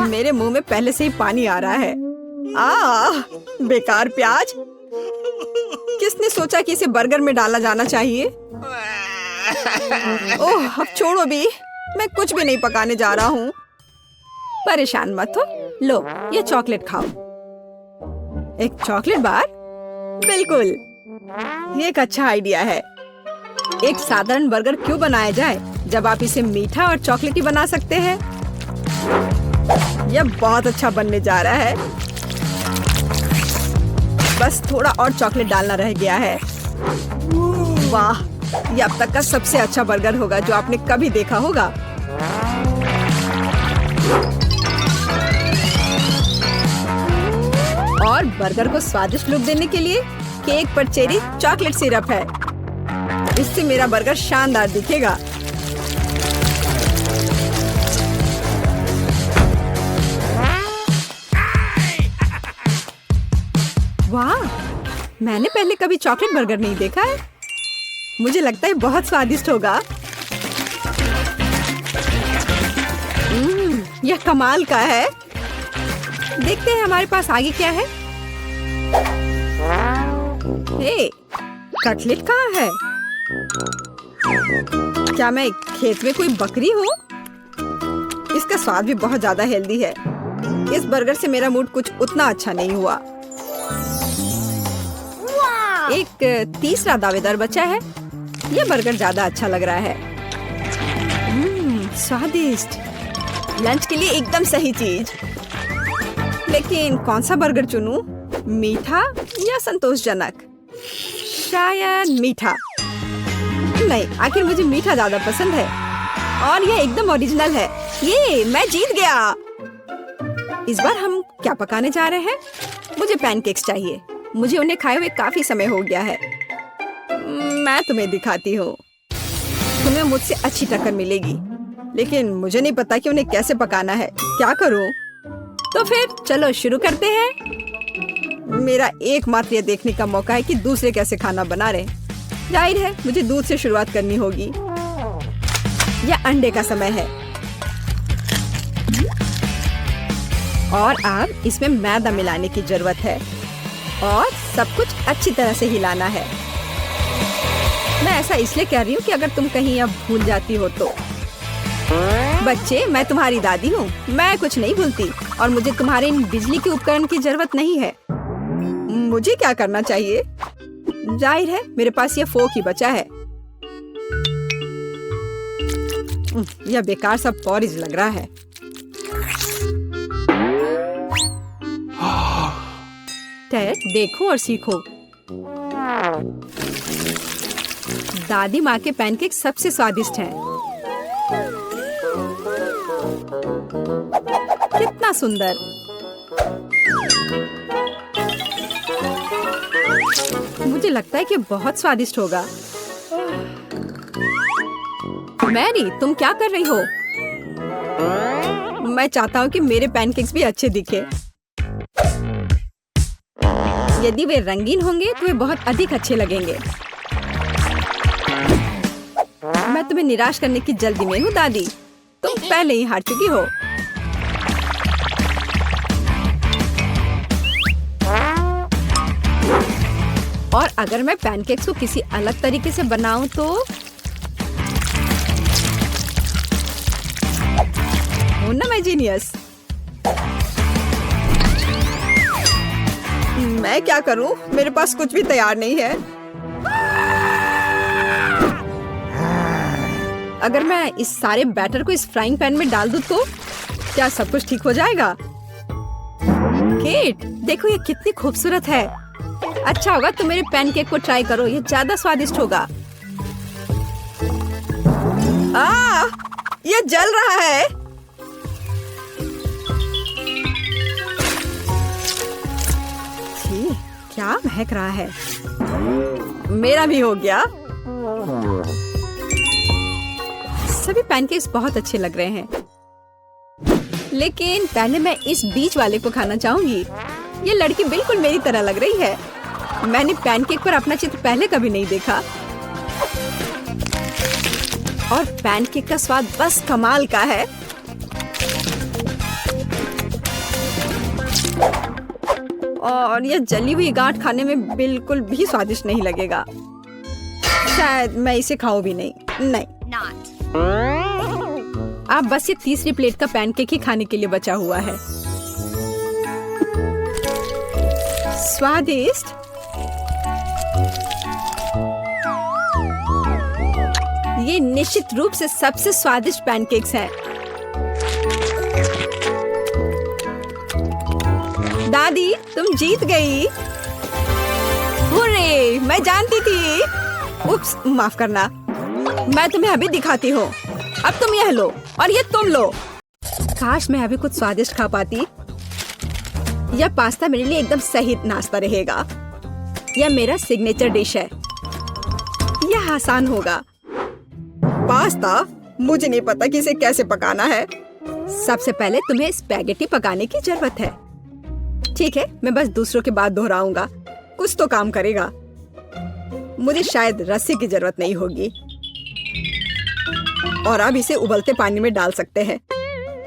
मेरे मुंह में पहले से ही पानी आ रहा है। बेकार प्याज। किसने सोचा कि इसे बर्गर में डाला जाना चाहिए? ओह, अब छोड़ो भी, मैं कुछ भी नहीं पकाने जा रहा हूँ। परेशान मत हो। लो, ये चॉकलेट खाओ। एक चॉकलेट बार? बिल्कुल, ये एक अच्छा आइडिया है। एक साधारण बर्गर क्यों बनाया जाए जब आप इसे मीठा और चॉकलेटी बना सकते हैं? यह बहुत अच्छा बनने जा रहा है। बस थोड़ा और चॉकलेट डालना रह गया है। वाह, यह अब तक का सबसे अच्छा बर्गर होगा जो आपने कभी देखा होगा। और बर्गर को स्वादिष्ट लुक देने के लिए केक पर चेरी चॉकलेट सिरप है। इससे मेरा बर्गर शानदार दिखेगा। वाह, मैंने पहले कभी चॉकलेट बर्गर नहीं देखा है। मुझे लगता है बहुत स्वादिष्ट होगा। यह कमाल का है। देखते हैं हमारे पास आगे क्या है। हे, कटलेट कहाँ है? क्या मैं खेत में कोई बकरी हूँ? इसका स्वाद भी बहुत ज्यादा हेल्दी है। इस बर्गर से मेरा मूड कुछ उतना अच्छा नहीं हुआ। एक तीसरा दावेदार बचा है। यह बर्गर ज्यादा अच्छा लग रहा है। स्वादिष्ट। लंच के लिए एकदम सही चीज। लेकिन कौन सा बर्गर चुनूं? मीठा या संतोषजनक? शायद मीठा। नहीं, आखिर मुझे मीठा ज्यादा पसंद है। और यह एकदम ओरिजिनल है। ये मैं जीत गया। इस बार हम क्या पकाने जा रहे हैं? मुझे पैनकेक्स चाहिए। मुझे उन्हें खाए हुए काफी समय हो गया है। मैं तुम्हें दिखाती हूँ। तुम्हें मुझसे अच्छी टक्कर मिलेगी, लेकिन मुझे नहीं पता कि उन्हें कैसे पकाना है। क्या करूँ? तो फिर चलो शुरू करते हैं। मेरा एकमात्र ये देखने का मौका है कि दूसरे कैसे खाना बना रहे। जाहिर है मुझे दूध से शुरुआत करनी होगी। यह अंडे का समय है और अब इसमें मैदा मिलाने की जरूरत है और सब कुछ अच्छी तरह से हिलाना है। मैं ऐसा इसलिए कह रही हूँ कि अगर तुम कहीं अब भूल जाती हो तो। बच्चे, मैं तुम्हारी दादी हूँ, मैं कुछ नहीं भूलती और मुझे तुम्हारे इन बिजली के उपकरण की जरूरत नहीं है। मुझे क्या करना चाहिए? जाहिर है मेरे पास ये फोक ही बचा है। यह बेकार सा पॉरिज लग रहा है। टेड, देखो और सीखो। दादी माँ के पैनकेक सबसे स्वादिष्ट हैं। कितना सुंदर। मुझे लगता है कि बहुत स्वादिष्ट होगा। मैरी, तुम क्या कर रही हो? मैं चाहता हूँ कि मेरे पैनकेक्स भी अच्छे दिखे। यदि वे रंगीन होंगे तो वे बहुत अधिक अच्छे लगेंगे। मैं तुम्हें निराश करने की जल्दी में हूँ दादी। तुम पहले ही हार चुकी हो। और अगर मैं पैनकेक्स को किसी अलग तरीके से बनाऊं तो हूं ना मैं जीनियस। मैं क्या करूं? मेरे पास कुछ भी तैयार नहीं है। अगर मैं इस सारे बैटर को इस फ्राइंग पैन में डाल दूं तो क्या सब कुछ ठीक हो जाएगा? केट, देखो ये कितनी खूबसूरत है। अच्छा होगा तुम मेरे पैनकेक को ट्राई करो, ये ज्यादा स्वादिष्ट होगा। ये जल रहा है। छी, क्या महक रहा है। मेरा भी हो गया। सभी पैनकेक्स बहुत अच्छे लग रहे हैं, लेकिन पहले मैं इस बीच वाले को खाना चाहूंगी। ये लड़की बिल्कुल मेरी तरह लग रही है। मैंने पैनकेक पर अपना चित्र पहले कभी नहीं देखा और पैनकेक का स्वाद बस कमाल का है। और ये जली हुई गांठ खाने में बिल्कुल भी स्वादिष्ट नहीं लगेगा। शायद मैं इसे खाऊं भी नहीं। अब बस ये तीसरी प्लेट का पैनकेक ही खाने के लिए बचा हुआ है। स्वादिष्ट। ये निश्चित रूप से सबसे स्वादिष्ट पैनकेक्स हैं। दादी, तुम जीत गई। हुर्रे, मैं जानती थी। उप्स, माफ करना। मैं तुम्हें अभी दिखाती हूँ। अब तुम यह लो और ये तुम लो। काश मैं अभी कुछ स्वादिष्ट खा पाती। यह पास्ता मेरे लिए एकदम सही नाश्ता रहेगा। यह मेरा सिग्नेचर डिश है। यह आसान होगा। पास्ता? मुझे नहीं पता कि इसे कैसे पकाना है। सबसे पहले तुम्हें स्पैगेटी पकाने की जरूरत है। ठीक है, मैं बस दूसरों के बाद दोहराऊंगा। कुछ तो काम करेगा। मुझे शायद रस्सी की जरूरत नहीं होगी। और अब इसे उबलते पानी में डाल सकते हैं।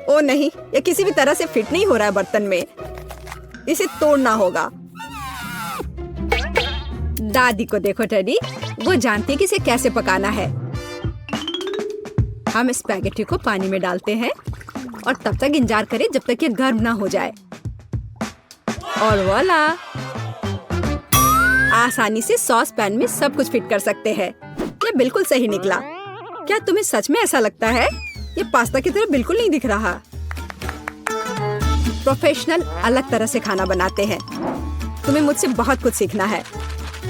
ओ नहीं, ये किसी भी तरह से फिट नहीं हो रहा है बर्तन में। इसे तोड़ना होगा। दादी को देखो टेडी, वो जानती है कि इसे कैसे पकाना है। हम स्पैगेटी को पानी में डालते हैं और तब तक इंतजार करें जब तक ये गर्म ना हो जाए। और वाला, आसानी से सॉस पैन में सब कुछ फिट कर सकते हैं। ये बिल्कुल सही निकला। क्या तुम्हें सच में ऐसा लगता है? ये पास्ता की तरह बिल्कुल नहीं दिख रहा। प्रोफेशनल अलग तरह से खाना बनाते हैं। तुम्हें मुझसे बहुत कुछ सीखना है।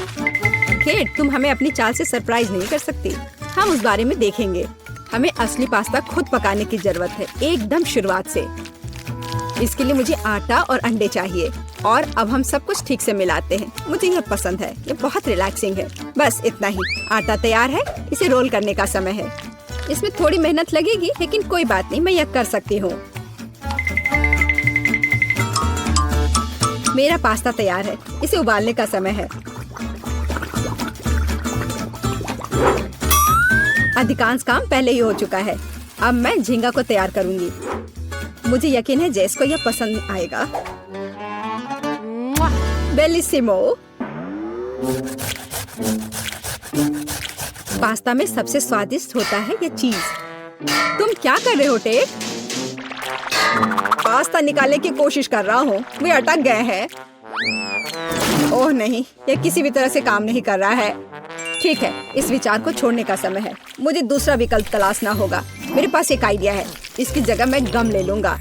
केट, तुम हमें अपनी चाल से सरप्राइज नहीं कर सकती। हम उस बारे में देखेंगे। हमें असली पास्ता खुद पकाने की जरूरत है, एकदम शुरुआत से। इसके लिए मुझे आटा और अंडे चाहिए। और अब हम सब कुछ ठीक से मिलाते हैं। मुझे ये पसंद है, ये बहुत रिलैक्सिंग है। बस इतना ही। आटा तैयार है, इसे रोल करने का समय है। इसमें थोड़ी मेहनत लगेगी, लेकिन कोई बात नहीं, मैं यह कर सकती हूँ। मेरा पास्ता तैयार है, इसे उबालने का समय है। अधिकांश काम पहले ही हो चुका है। अब मैं झींगा को तैयार करूंगी। मुझे यकीन है जेस को यह पसंद आएगा। बेलिसिमो। पास्ता में सबसे स्वादिष्ट होता है ये चीज। तुम क्या कर रहे हो टेक? पास्ता निकालने की कोशिश कर रहा हूँ, वे अटक गए हैं। ओह नहीं, यह किसी भी तरह से काम नहीं कर रहा है। ठीक है, इस विचार को छोड़ने का समय है। मुझे दूसरा विकल्प तलाशना होगा। मेरे पास एक आइडिया है, इसकी जगह मैं गम ले लूंगा।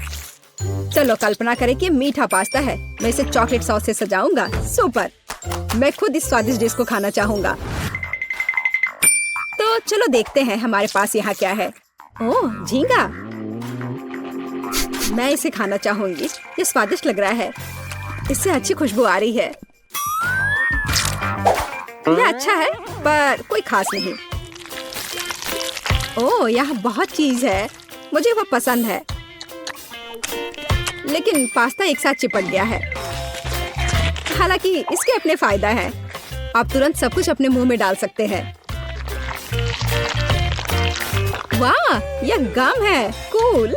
चलो कल्पना करें कि मीठा पास्ता है, मैं इसे चॉकलेट सॉस से सजाऊंगा। सुपर, मैं खुद इस स्वादिष्ट डिश को खाना चाहूंगा। तो चलो देखते हैं हमारे पास यहाँ क्या है। ओह झींगा, मैं इसे खाना चाहूंगी। ये स्वादिष्ट लग रहा है, इससे अच्छी खुशबू आ रही है। यह अच्छा है पर कोई खास नहीं। ओह यहाँ बहुत चीज है, मुझे वो पसंद है। लेकिन पास्ता एक साथ चिपक गया है। हालांकि इसके अपने फायदा हैं। आप तुरंत सब कुछ अपने मुंह में डाल सकते हैं। वाह, यह गम है। कूल।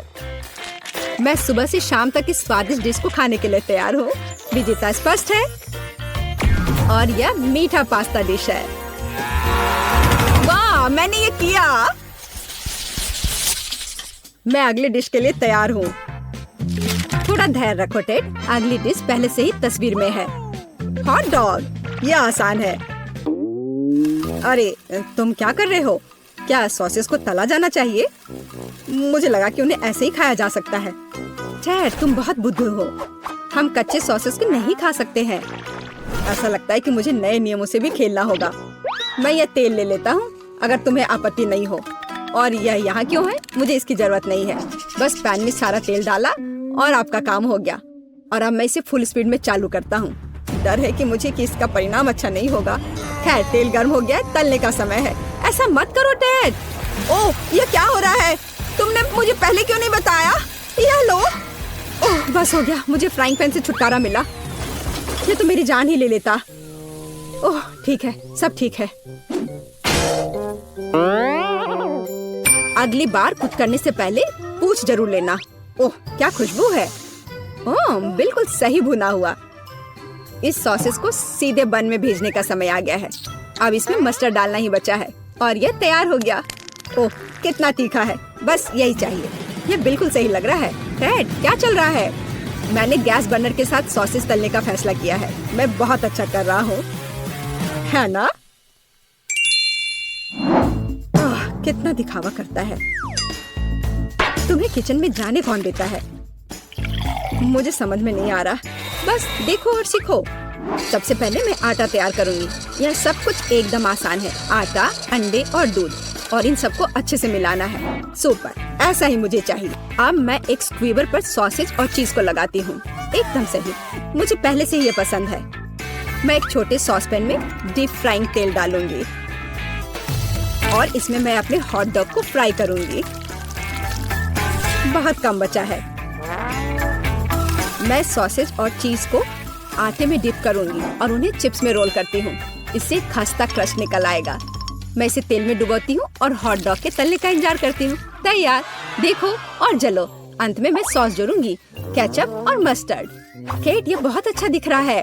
मैं सुबह से शाम तक इस स्वादिष्ट डिश को खाने के लिए तैयार हूँ। विजेता स्पष्ट है और यह मीठा पास्ता डिश है। वाह, मैंने ये किया। मैं अगली डिश के लिए तैयार हूँ। थोड़ा धैर्य रखो टेड, अगली डिश पहले से ही तस्वीर में है। हॉट डॉग, यह आसान है। अरे तुम क्या कर रहे हो? क्या सॉसेस को तला जाना चाहिए? मुझे लगा कि उन्हें ऐसे ही खाया जा सकता है। टेड, तुम बहुत बुद्धू हो। हम कच्चे सॉसेस को नहीं खा सकते हैं। ऐसा लगता है कि मुझे नए नियमों से भी खेलना होगा। मैं यह तेल ले लेता हूँ, अगर तुम्हें आपत्ति नहीं हो। और यह यहाँ क्यों है? मुझे इसकी जरूरत नहीं है। बस पैन में सारा तेल डाला और आपका काम हो गया। और अब मैं इसे फुल स्पीड में चालू करता हूँ। डर है कि इसका परिणाम अच्छा नहीं होगा। खैर, तेल गर्म हो गया, तलने का समय है। ऐसा मत करो टेड। ओह, यह क्या हो रहा है? तुमने मुझे पहले क्यों नहीं बताया? यह लो। ओह, बस हो गया, मुझे फ्राइंग पैन से छुटकारा मिला। ये तो मेरी जान ही ले लेता। ओह ठीक है, सब ठीक है। अगली बार कुक करने से पहले पूछ जरूर लेना। ओह क्या खुशबू है। ओह बिल्कुल सही भुना हुआ। इस सॉसेस को सीधे बन में भेजने का समय आ गया है। अब इसमें मस्टर्ड डालना ही बचा है और यह तैयार हो गया। ओह कितना तीखा है, बस यही चाहिए। यह बिल्कुल सही लग रहा है। टेड क्या चल रहा है? मैंने गैस बर्नर के साथ सॉसेस तलने का फैसला किया है। मैं बहुत अच्छा कर रहा हूँ, है ना? कितना दिखावा करता है। तुम्हें किचन में जाने कौन देता है? मुझे समझ में नहीं आ रहा। बस देखो और सीखो। सबसे पहले मैं आटा तैयार करूंगी। यह सब कुछ एकदम आसान है। आटा, अंडे और दूध, और इन सबको अच्छे से मिलाना है। सुपर, ऐसा ही मुझे चाहिए। अब मैं एक स्क्वीवर पर सॉसेज और चीज को लगाती हूँ। एकदम सही, मुझे पहले से ये पसंद है। मैं एक छोटे सॉसपैन में डीप फ्राइंग तेल डालूंगी और इसमें मैं अपने हॉट डॉग को फ्राई करूंगी। बहुत कम बचा है। मैं सॉसेज और चीज को आटे में डिप करूंगी और उन्हें चिप्स में रोल करती हूँ। इससे खस्ता क्रश निकल आएगा। मैं इसे तेल में डुबोती हूँ और हॉट डॉग के तलने का इंतजार करती हूँ। तैयार, देखो और जलो। अंत में मैं सॉस जोड़ूंगी, केचप और मस्टर्ड। केट, ये बहुत अच्छा दिख रहा है।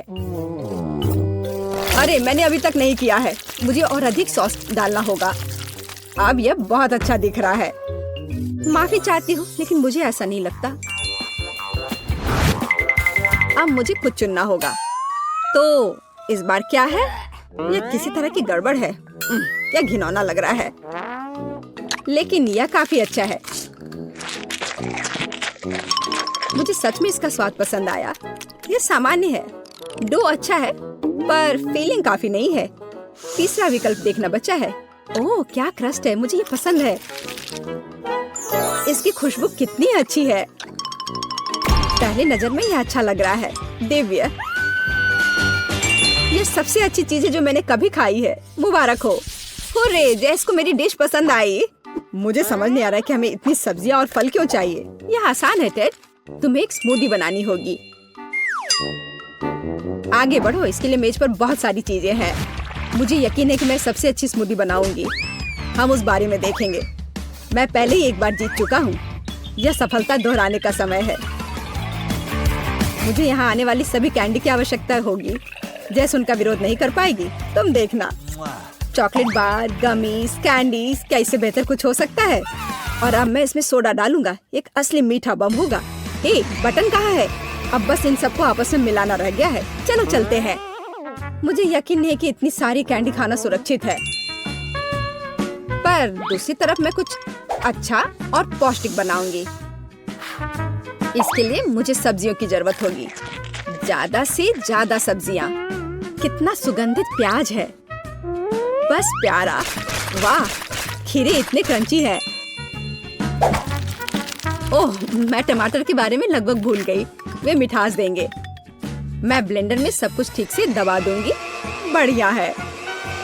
अरे मैंने अभी तक नहीं किया है, मुझे और अधिक सॉस डालना होगा। अब यह बहुत अच्छा दिख रहा है। माफी चाहती हूँ, लेकिन मुझे ऐसा नहीं लगता। अब मुझे खुद चुनना होगा। तो इस बार क्या है? यह किसी तरह की गड़बड़ है। यह घिनौना लग रहा है, लेकिन यह काफी अच्छा है। मुझे सच में इसका स्वाद पसंद आया। यह सामान्य है। डो अच्छा है, पर फीलिंग काफी नहीं है। तीसरा विकल्प देखना बचा है। ओह क्या क्रस्ट है, मुझे ये पसंद है। इसकी खुशबू कितनी अच्छी है। पहली नजर में यह अच्छा लग रहा है। दिव्य, ये सबसे अच्छी चीज है जो मैंने कभी खाई है। मुबारक हो। हुर्रे, जैस को मेरी डिश पसंद आई। मुझे समझ नहीं आ रहा है कि हमें इतनी सब्जियां और फल क्यों चाहिए। यह आसान है टेड, तुम्हें एक स्मूदी बनानी होगी। आगे बढ़ो, इसके लिए मेज पर बहुत सारी चीजें हैं। मुझे यकीन है कि मैं सबसे अच्छी स्मूदी बनाऊंगी। हम उस बारे में देखेंगे। मैं पहले ही एक बार जीत चुका हूँ। यह सफलता दोहराने का समय है। मुझे यहाँ आने वाली सभी कैंडी की आवश्यकता होगी। जैस उनका विरोध नहीं कर पाएगी, तुम देखना। चॉकलेट बार, गमीज, कैंडीज, क्या इससे बेहतर कुछ हो सकता है? और अब मैं इसमें सोडा डालूंगा। एक असली मीठा बम होगा। हे, बटन कहाँ है? अब बस इन सबको आपस में मिलाना रह गया है। चलो चलते हैं। मुझे यकीन नहीं है कि इतनी सारी कैंडी खाना सुरक्षित है, पर दूसरी तरफ मैं कुछ अच्छा और पौष्टिक बनाऊंगी। इसके लिए मुझे सब्जियों की जरूरत होगी, ज्यादा से ज्यादा सब्जियाँ। कितना सुगंधित प्याज है, बस प्यारा। वाह, खीरे इतने क्रंची है। ओह, मैं टमाटर के बारे में लगभग भूल गई। वे मिठास देंगे। मैं ब्लेंडर में सब कुछ ठीक से दबा दूंगी। बढ़िया है।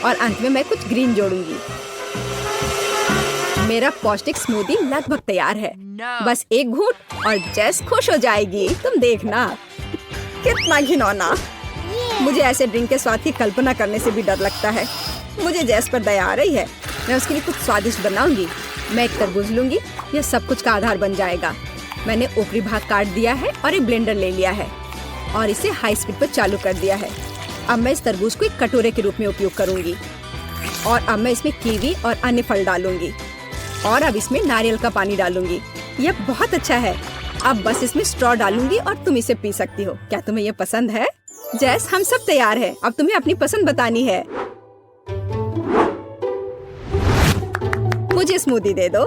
और अंत में मैं कुछ ग्रीन जोड़ूंगी। मेरा पौष्टिक स्मूदी लगभग तैयार है। बस एक घूंट और जेस खुश हो जाएगी। तुम देखना। कितना घिनौना। मुझे ऐसे ड्रिंक के स्वाद की कल्पना करने से भी डर लगता है। मुझे जेस पर दया आ रही है। मैं उसके लिए कुछ स्वादिष्ट बनाऊंगी। मैं एक तरबूज लूंगी। यह सब कुछ का आधार बन जाएगा। मैंने ऊपरी भाग काट दिया है और एक ब्लेंडर ले लिया है और इसे हाई स्पीड पर चालू कर दिया है। अब मैं इस तरबूज को एक कटोरे के रूप में उपयोग करूंगी। और अब मैं इसमें कीवी और अन्य फल डालूंगी। और अब इसमें नारियल का पानी डालूंगी। यह बहुत अच्छा है। अब बस इसमें स्ट्रॉ डालूंगी और तुम इसे पी सकती हो। क्या तुम्हें यह पसंद है? जैस, हम सब तैयार हैं। अब तुम्हें अपनी पसंद बतानी है। मुझे स्मूदी दे दो।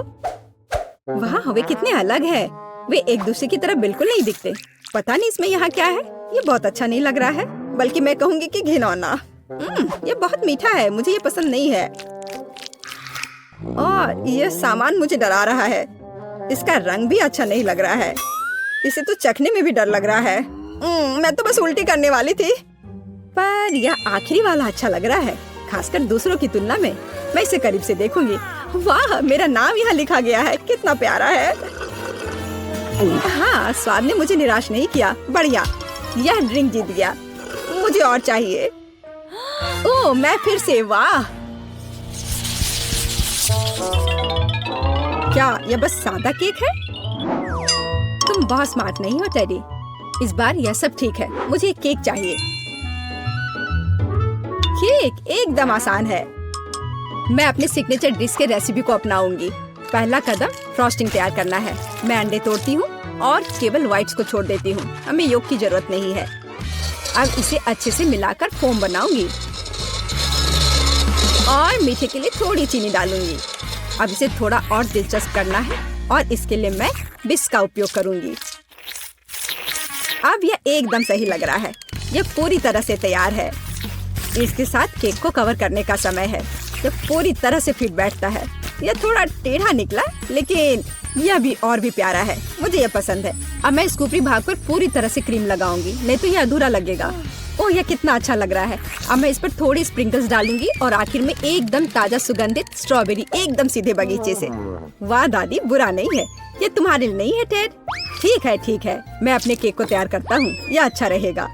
वाह, वे कितने अलग है। वे एक दूसरे की तरह बिल्कुल नहीं दिखते। पता नहीं इसमें यहाँ क्या है। ये बहुत अच्छा नहीं लग रहा है, बल्कि मैं कहूँगी कि घिनौना। ये बहुत मीठा है। मुझे ये पसंद नहीं है। और यह सामान मुझे डरा रहा है। इसका रंग भी अच्छा नहीं लग रहा है। इसे तो चखने में भी डर लग रहा है। मैं तो बस उल्टी करने वाली थी। पर यह आखिरी वाला अच्छा लग रहा है, खासकर दूसरों की तुलना में। मैं इसे करीब से देखूंगी। वाह, मेरा नाम यहाँ लिखा गया है। कितना प्यारा है। हाँ, स्वाद ने मुझे निराश नहीं किया। बढ़िया, यह ड्रिंक जीत गया। मुझे और चाहिए। ओह, मैं फिर से। वाह, क्या यह बस सादा केक है? तुम बहुत स्मार्ट नहीं हो टेडी। इस बार यह सब ठीक है। मुझे एक केक चाहिए। केक एकदम आसान है। मैं अपने सिग्नेचर डिश के रेसिपी को अपनाऊंगी। पहला कदम फ्रॉस्टिंग तैयार करना है। मैं अंडे तोड़ती हूँ और केवल व्हाइट्स को छोड़ देती हूँ। हमें योग की जरूरत नहीं है। अब इसे अच्छे से मिलाकर फोम बनाऊंगी और मीठे के लिए थोड़ी चीनी डालूंगी। अब इसे थोड़ा और दिलचस्प करना है और इसके लिए मैं बिस्क का उपयोग करूंगी। अब यह एकदम सही लग रहा है। यह पूरी तरह से तैयार है। इसके साथ केक को कवर करने का समय है। यह पूरी तरह से फिट बैठता है। यह थोड़ा टेढ़ा निकला, लेकिन यह भी और भी प्यारा है। मुझे यह पसंद है। अब मैं इस ऊपरी भाग पर पूरी तरह से क्रीम लगाऊंगी, नहीं तो यह अधूरा लगेगा। ओह, यह कितना अच्छा लग रहा है। अब मैं इस पर थोड़ी स्प्रिंकल्स डालूंगी और आखिर में एकदम ताजा सुगंधित स्ट्रॉबेरी, एकदम सीधे बगीचे से। वाह दादी, बुरा नहीं है। ये तुम्हारे लिए नहीं है टेड? ठीक है। मैं अपने केक को तैयार करता हूँ। यह अच्छा रहेगा।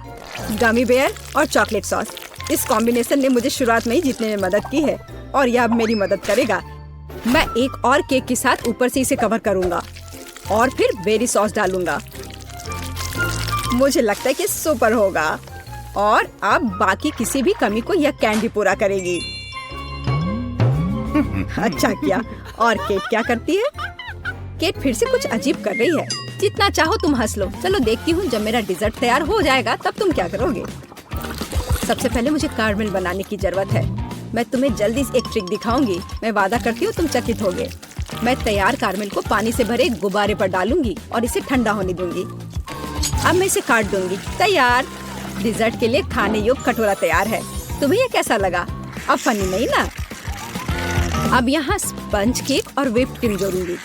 गमी बेयर और चॉकलेट सॉस, इस कॉम्बिनेशन ने मुझे शुरुआत में ही जीतने में मदद की है और यह अब मेरी मदद करेगा। मैं एक और केक के साथ ऊपर से इसे कवर करूंगा और फिर बेरी सॉस डालूंगा। मुझे लगता है कि सुपर होगा। और अब बाकी किसी भी कमी को यह कैंडी पूरा करेगी। अच्छा किया। और केट क्या करती है? केट फिर से कुछ अजीब कर रही है। जितना चाहो तुम हंस लो। चलो देखती हूँ, जब मेरा डिजर्ट तैयार हो जाएगा तब तुम क्या करोगे। सबसे पहले मुझे कारमेल बनाने की जरूरत है। मैं तुम्हें जल्दी एक ट्रिक दिखाऊंगी। मैं वादा करती हूँ तुम चकित होगे। मैं तैयार कारमेल को पानी से भरे गुब्बारे पर डालूंगी और इसे ठंडा होने दूंगी। अब मैं इसे काट दूंगी। तैयार। डिजर्ट के लिए खाने योग्य कटोरा तैयार है। तुम्हें ये कैसा लगा? अब फनी नहीं ना? अब यहाँ स्पंज केक और व्हिप्ड क्रीम जोड़ूंगी।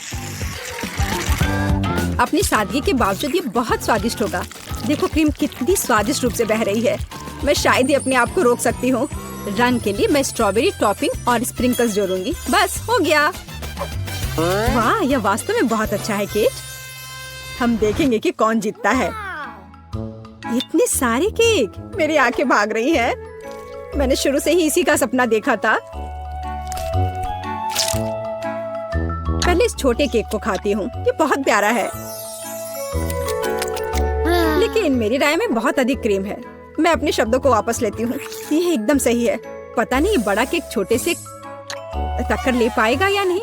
अपनी सादगी के बावजूद ये बहुत स्वादिष्ट होगा। देखो क्रीम कितनी स्वादिष्ट रूप से बह रही है। मैं शायद ही अपने आप को रोक सकती हूँ। रंग के लिए मैं स्ट्रॉबेरी टॉपिंग और स्प्रिंकल्स जोड़ूंगी। बस हो गया। वाह, यह वास्तव में बहुत अच्छा है केट। हम देखेंगे कि कौन जीतता है। इतने सारे केक, मेरी आंखें भाग रही हैं। मैंने शुरू से ही इसी का सपना देखा था। पर पहले इस छोटे केक को खाती हूँ। ये बहुत प्यारा है, लेकिन मेरी राय में बहुत अधिक क्रीम है। मैं अपने शब्दों को वापस लेती हूँ। ये एकदम सही है। पता नहीं ये बड़ा केक छोटे से टक्कर ले पाएगा या नहीं।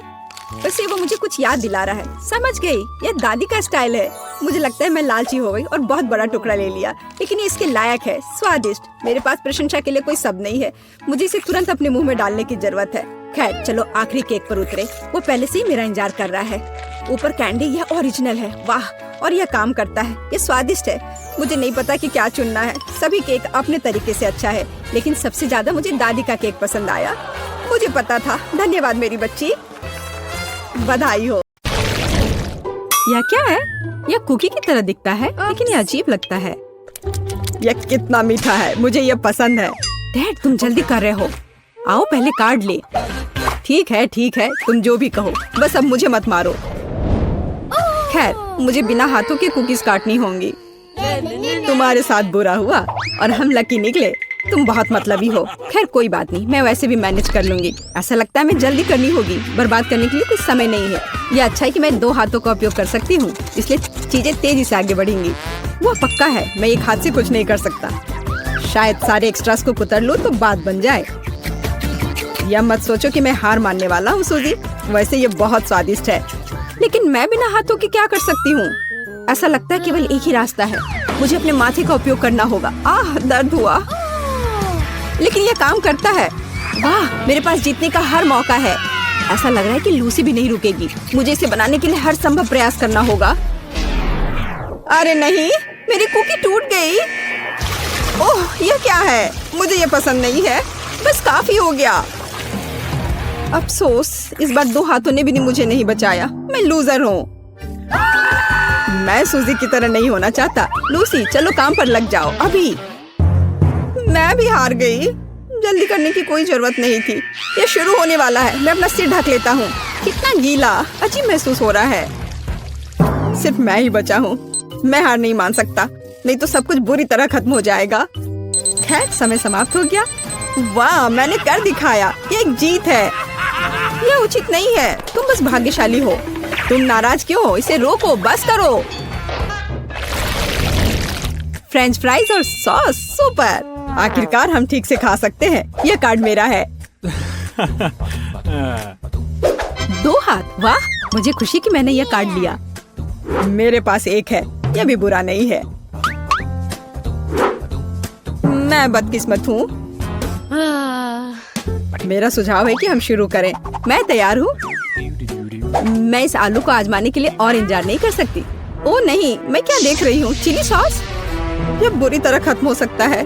वैसे वो मुझे कुछ याद दिला रहा है। समझ गई, ये दादी का स्टाइल है। मुझे लगता है मैं लालची हो गई और बहुत बड़ा टुकड़ा ले लिया, लेकिन ये इसके लायक है। स्वादिष्ट। मेरे पास प्रशंसा के लिए कोई शब्द नहीं है। मुझे इसे तुरंत अपने मुंह में डालने की जरूरत है। खैर चलो आखिरी केक पर उतरे। वो पहले से ही मेरा इंतजार कर रहा है। ऊपर कैंडी, यह ओरिजिनल है। वाह, और यह काम करता है। ये स्वादिष्ट है। मुझे नहीं पता कि क्या चुनना है। सभी केक अपने तरीके से अच्छा है, लेकिन सबसे ज्यादा मुझे दादी का केक पसंद आया। मुझे पता था। धन्यवाद मेरी बच्ची, बधाई हो। यह क्या है? यह कुकी की तरह दिखता है, लेकिन यह अजीब लगता है। यह कितना मीठा है, मुझे यह पसंद है। डैड, तुम जल्दी कर रहे हो। आओ पहले कार्ड ले। ठीक है, तुम जो भी कहो, बस अब मुझे मत मारो। खैर, मुझे बिना हाथों के कुकीज काटनी होंगी। तुम्हारे साथ बुरा हुआ और हम लकी निकले। तुम बहुत मतलबी हो। खैर कोई बात नहीं, मैं वैसे भी मैनेज कर लूंगी। ऐसा लगता है मैं जल्दी करनी होगी। बर्बाद करने के लिए कुछ समय नहीं है। यह अच्छा है कि मैं 2 हाथों का उपयोग कर सकती हूँ, इसलिए चीजें तेजी से आगे बढ़ेंगी। वो पक्का है, मैं एक हाथ से कुछ नहीं कर सकता। शायद सारे एक्स्ट्रास को कुतर लूं तो बात बन जाए। यह मत सोचो कि मैं हार मानने वाला हूँ सूजी। वैसे ये बहुत स्वादिष्ट है, लेकिन मैं बिना हाथों के क्या कर सकती हूँ? ऐसा लगता है केवल एक ही रास्ता है। मुझे अपने माथे का उपयोग करना होगा। आह, दर्द हुआ, लेकिन यह काम करता है। वाह, मेरे पास जीतने का हर मौका है। ऐसा लग रहा है कि लूसी भी नहीं रुकेगी। मुझे इसे बनाने के लिए हर संभव प्रयास करना होगा। अरे नहीं, मेरी कुकी टूट गई। ओह, यह क्या है? मुझे यह पसंद नहीं है। बस काफी हो गया। अफसोस, इस बार 2 हाथों ने भी मुझे नहीं बचाया। मैं लूजर हूँ। मैं सूजी की तरह नहीं होना चाहता। लूसी, चलो काम पर लग जाओ अभी। मैं भी हार गई। जल्दी करने की कोई जरूरत नहीं थी। ये शुरू होने वाला है। मैं अपना सिर ढक लेता हूँ। कितना गीला, अजीब महसूस हो रहा है। सिर्फ मैं ही बचा हूँ। मैं हार नहीं मान सकता, नहीं तो सब कुछ बुरी तरह खत्म हो जाएगा। खैर, समय समाप्त हो गया। वाह, मैंने कर दिखाया। ये एक जीत है। यह उचित नहीं है। तुम बस भाग्यशाली हो। तुम नाराज क्यों हो? इसे रोको, बस करो। फ्रेंच फ्राइज और सॉस, सुपर। आखिरकार हम ठीक से खा सकते हैं। यह कार्ड मेरा है। 2 हाथ, वाह, मुझे खुशी कि मैंने यह कार्ड लिया। मेरे पास 1 है। यह भी बुरा नहीं है। मैं बदकिस्मत हूँ। मेरा सुझाव है कि हम शुरू करें। मैं तैयार हूँ। मैं इस आलू को आजमाने के लिए और इंतजार नहीं कर सकती। ओह नहीं, मैं क्या देख रही हूँ? Chilli sauce? यह बुरी तरह खत्म हो सकता है।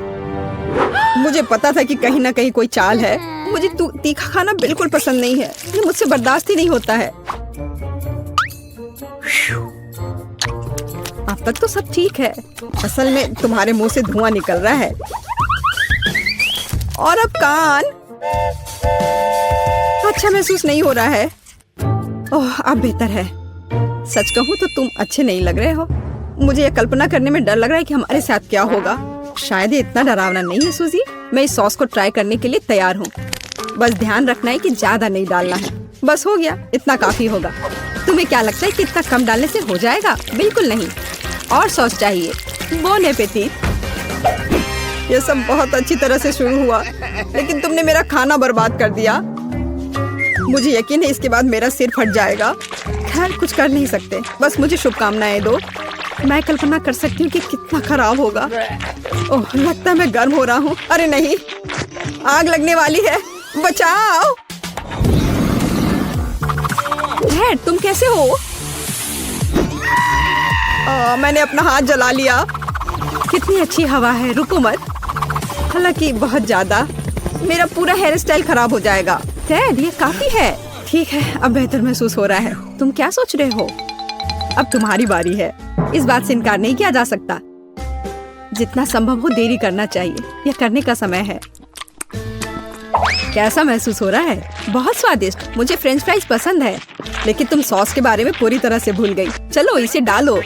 मुझे पता था कि कहीं ना कहीं कोई चाल है। मुझे तीखा खाना बिल्कुल पसंद नहीं है। ये मुझसे बर्दाश्त ही नहीं होता है। अब तक तो सब ठीक है। असल में तुम्हारे मुंह से धुआं निकल रहा है। और अब कान। अच्छा महसूस नहीं हो रहा है। ओह, अब बेहतर है। सच कहूँ तो तुम अच्छे नहीं लग रहे हो। मुझे यह कल्पना करने में डर लग रहा है कि हमारे साथ क्या होगा। शायद ये इतना डरावना नहीं है सूजी। मैं इस सॉस को ट्राई करने के लिए तैयार हूँ। बस ध्यान रखना है कि ज्यादा नहीं डालना है। बस हो गया, इतना काफी होगा। तुम्हें क्या लगता है कि इतना कम डालने से हो जाएगा? बिल्कुल नहीं, और सॉस चाहिए। Bone appétit. यह सब बहुत अच्छी तरह से शुरू हुआ, लेकिन तुमने मेरा खाना बर्बाद कर दिया। मुझे यकीन है इसके बाद मेरा सिर फट जाएगा। खैर, कुछ कर नहीं सकते। बस मुझे शुभकामनाएं दो। मैं कल्पना कर सकती हूँ कि कितना खराब होगा। ओह, लगता है मैं गर्म हो रहा हूँ। अरे नहीं, आग लगने वाली है। बचाओ। डैड, तुम कैसे हो? मैंने अपना हाथ जला लिया। कितनी अच्छी हवा है, रुको मत। हालांकि बहुत ज्यादा। मेरा पूरा हेयर स्टाइल खराब हो जाएगा। डैड, ये काफी है। ठीक है, अब बेहतर महसूस हो रहा है। तुम क्या सोच रहे हो? अब तुम्हारी बारी है। इस बात से इनकार नहीं किया जा सकता। जितना संभव हो देरी करना चाहिए। यह करने का समय है। कैसा महसूस हो रहा है? बहुत स्वादिष्ट। मुझे फ्रेंच फ्राइज पसंद है, लेकिन तुम सॉस के बारे में पूरी तरह से भूल गई। चलो इसे डालो।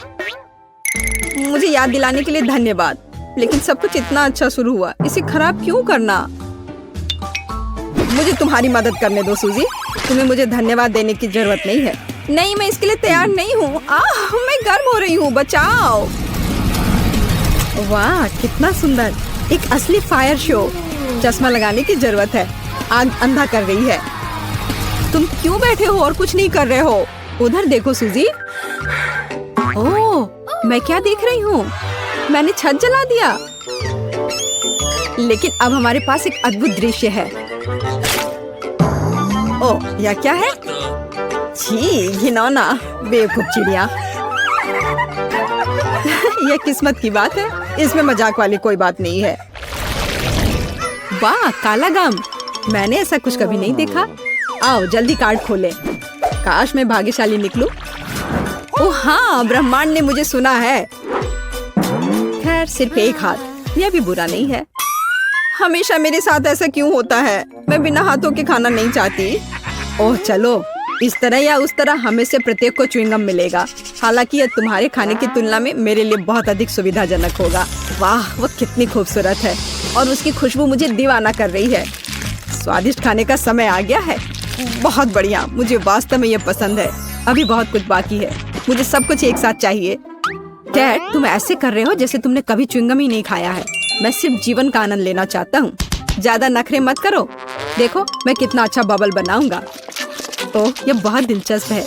मुझे याद दिलाने के लिए धन्यवाद, लेकिन सब कुछ इतना अच्छा शुरू हुआ। इसे खराब क्यों करना? मुझे तुम्हारी मदद करने दो सूजी। तुम्हें मुझे धन्यवाद देने की जरूरत नहीं है। नहीं, मैं इसके लिए तैयार नहीं हूँ। मैं गर्म हो रही हूँ, बचाओ। वाह, कितना सुंदर, एक असली फायर शो। चश्मा लगाने की जरूरत है, आग अंधा कर रही है। तुम क्यों बैठे हो और कुछ नहीं कर रहे हो? उधर देखो सूजी। ओह, मैं क्या देख रही हूँ? मैंने छत जला दिया। लेकिन अब हमारे पास एक अद्भुत दृश्य है। ओह, यह क्या है? छी, घिनौना, बेवकूफ चिड़िया। यह किस्मत की बात है, इसमें मजाक वाली कोई बात नहीं है। वाह, काला गम, मैंने ऐसा कुछ कभी नहीं देखा। आओ जल्दी कार्ड खोले। काश मैं भाग्यशाली निकलूं। ओह हाँ, ब्रह्मांड ने मुझे सुना है। खैर, सिर्फ एक हाथ, यह भी बुरा नहीं है। हमेशा मेरे साथ ऐसा क्यों होता है? मैं बिना हाथों के खाना नहीं चाहती। ओह चलो, इस तरह या उस तरह हमें से प्रत्येक को च्युइंगम मिलेगा। हालांकि यह तुम्हारे खाने की तुलना में मेरे लिए बहुत अधिक सुविधाजनक होगा। वाह, वो कितनी खूबसूरत है और उसकी खुशबू मुझे दीवाना कर रही है। स्वादिष्ट खाने का समय आ गया है। बहुत बढ़िया, मुझे वास्तव में ये पसंद है। अभी बहुत कुछ बाकी है, मुझे सब कुछ एक साथ चाहिए। डैड, तुम ऐसे कर रहे हो जैसे तुमने कभी च्युइंगम ही नहीं खाया है। मैं सिर्फ जीवन का आनंद लेना चाहता हूँ। ज्यादा नखरे मत करो। देखो मैं कितना अच्छा बबल बनाऊंगा। ओह, ये बहुत दिलचस्प है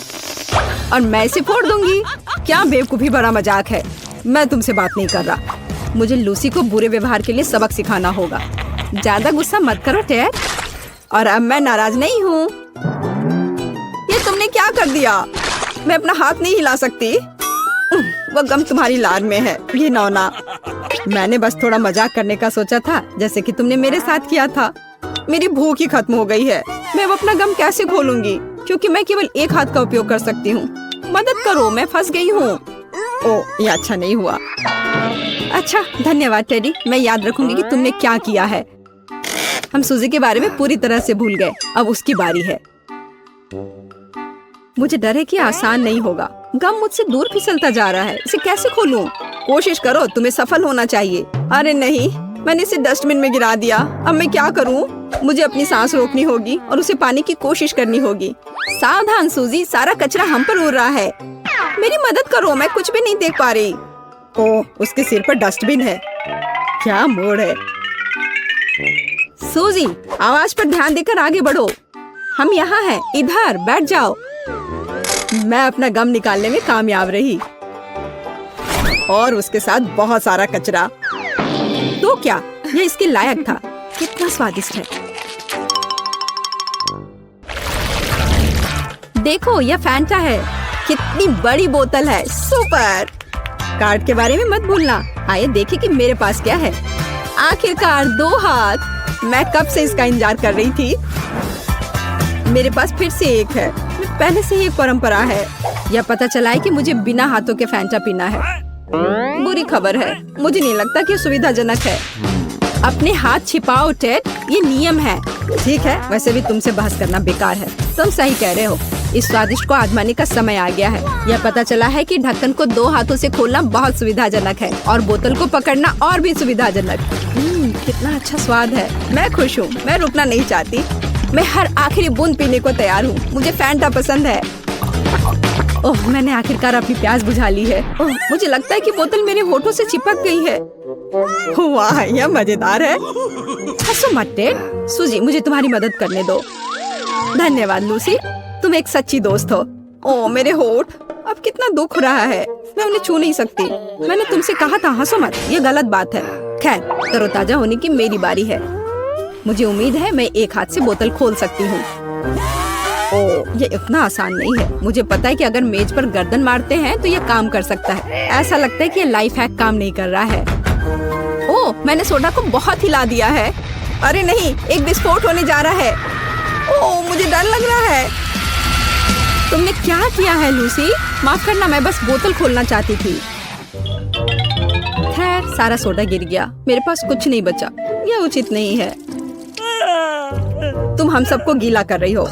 और मैं इसे फोड़ दूंगी। क्या बेवकूफी भरा मजाक है। मैं तुमसे बात नहीं कर रहा। मुझे लूसी को बुरे व्यवहार के लिए सबक सिखाना होगा। ज्यादा गुस्सा मत करो टेड। और अब मैं नाराज नहीं हूँ। ये तुमने क्या कर दिया? मैं अपना हाथ नहीं हिला सकती। वो गम तुम्हारी लार में है, ये नौना। मैंने बस थोड़ा मजाक करने का सोचा था, जैसे कि तुमने मेरे साथ किया था। मेरी भूख ही खत्म हो गई है। मैं अब अपना गम कैसे खोलूंगी, क्योंकि मैं केवल एक हाथ का उपयोग कर सकती हूँ। मदद करो, मैं फंस गई हूँ। ओह, ये अच्छा नहीं हुआ। अच्छा, धन्यवाद टेडी, मैं याद रखूंगी कि तुमने क्या किया है। हम सूजी के बारे में पूरी तरह से भूल गए। अब उसकी बारी है। मुझे डर है कि आसान नहीं होगा। गम मुझसे दूर फिसलता जा रहा है। इसे कैसे खोलूं? कोशिश करो, तुम्हें सफल होना चाहिए। अरे नहीं, मैंने इसे डस्टबिन में गिरा दिया। अब मैं क्या करूं? मुझे अपनी सांस रोकनी होगी और उसे पाने की कोशिश करनी होगी। सावधान सूजी, सारा कचरा हम पर उड़ रहा है। मेरी मदद करो, मैं कुछ भी नहीं देख पा रही। ओह, उसके सिर पर डस्टबिन है। क्या मोड़ है। सूजी, आवाज पर ध्यान देकर आगे बढ़ो। हम यहाँ हैं, इधर बैठ जाओ। मैं अपना गम निकालने में कामयाब रही और उसके साथ बहुत सारा कचरा। तो क्या ये इसके लायक था? कितना स्वादिष्ट है। देखो, यह फैंटा है। कितनी बड़ी बोतल है। सुपर। कार्ड के बारे में मत भूलना। आइए देखें कि मेरे पास क्या है। आखिरकार 2 हाथ। मैं कब से इसका इंतजार कर रही थी। मेरे पास फिर से एक है। पहले से ही एक परंपरा है। यह पता चला है कि मुझे बिना हाथों के फैंटा पीना है। बुरी खबर है, मुझे नहीं लगता कि सुविधाजनक है। अपने हाथ छिपाओ टेड, ये नियम है। ठीक है, वैसे भी तुमसे बहस करना बेकार है। तुम सही कह रहे हो। इस स्वादिष्ट को आजमाने का समय आ गया है। यह पता चला है कि ढक्कन को 2 हाथों से खोलना बहुत सुविधाजनक है और बोतल को पकड़ना और भी सुविधाजनक। कितना अच्छा स्वाद है। मैं खुश हूँ। मैं रुकना नहीं चाहती। मैं हर आखिरी बूंद पीने को तैयार हूँ। मुझे फैंटा पसंद है। ओह, मैंने आखिरकार अपनी प्यास बुझा ली है। ओह, मुझे लगता है कि बोतल मेरे होठों से चिपक गई है। वाह, यह मजेदार है। हंसो मत टेड। सूजी, मुझे तुम्हारी मदद करने दो। धन्यवाद लूसी, तुम एक सच्ची दोस्त हो। ओह, मेरे होठ। अब कितना दुख हो रहा है। मैं उन्हें छू नहीं सकती। मैंने तुमसे कहा था हंसो मत, ये गलत बात है। खैर, तरोताजा होने की मेरी बारी है। मुझे उम्मीद है मैं एक हाथ से बोतल खोल सकती हूँ। ओह, ये इतना आसान नहीं है। मुझे पता है कि अगर मेज पर गर्दन मारते हैं तो ये काम कर सकता है। ऐसा लगता है कि ये लाइफ हैक काम नहीं कर रहा है। ओह, मैंने सोडा को बहुत हिला दिया है। अरे नहीं, एक विस्फोट होने जा रहा है। ओह, मुझे डर लग रहा है। तुमने क्या किया है लूसी? माफ करना, मैं बस बोतल खोलना चाहती थी। खैर, सारा सोडा गिर गया। मेरे पास कुछ नहीं बचा। यह उचित नहीं है। तुम हम सबको गीला कर रही हो।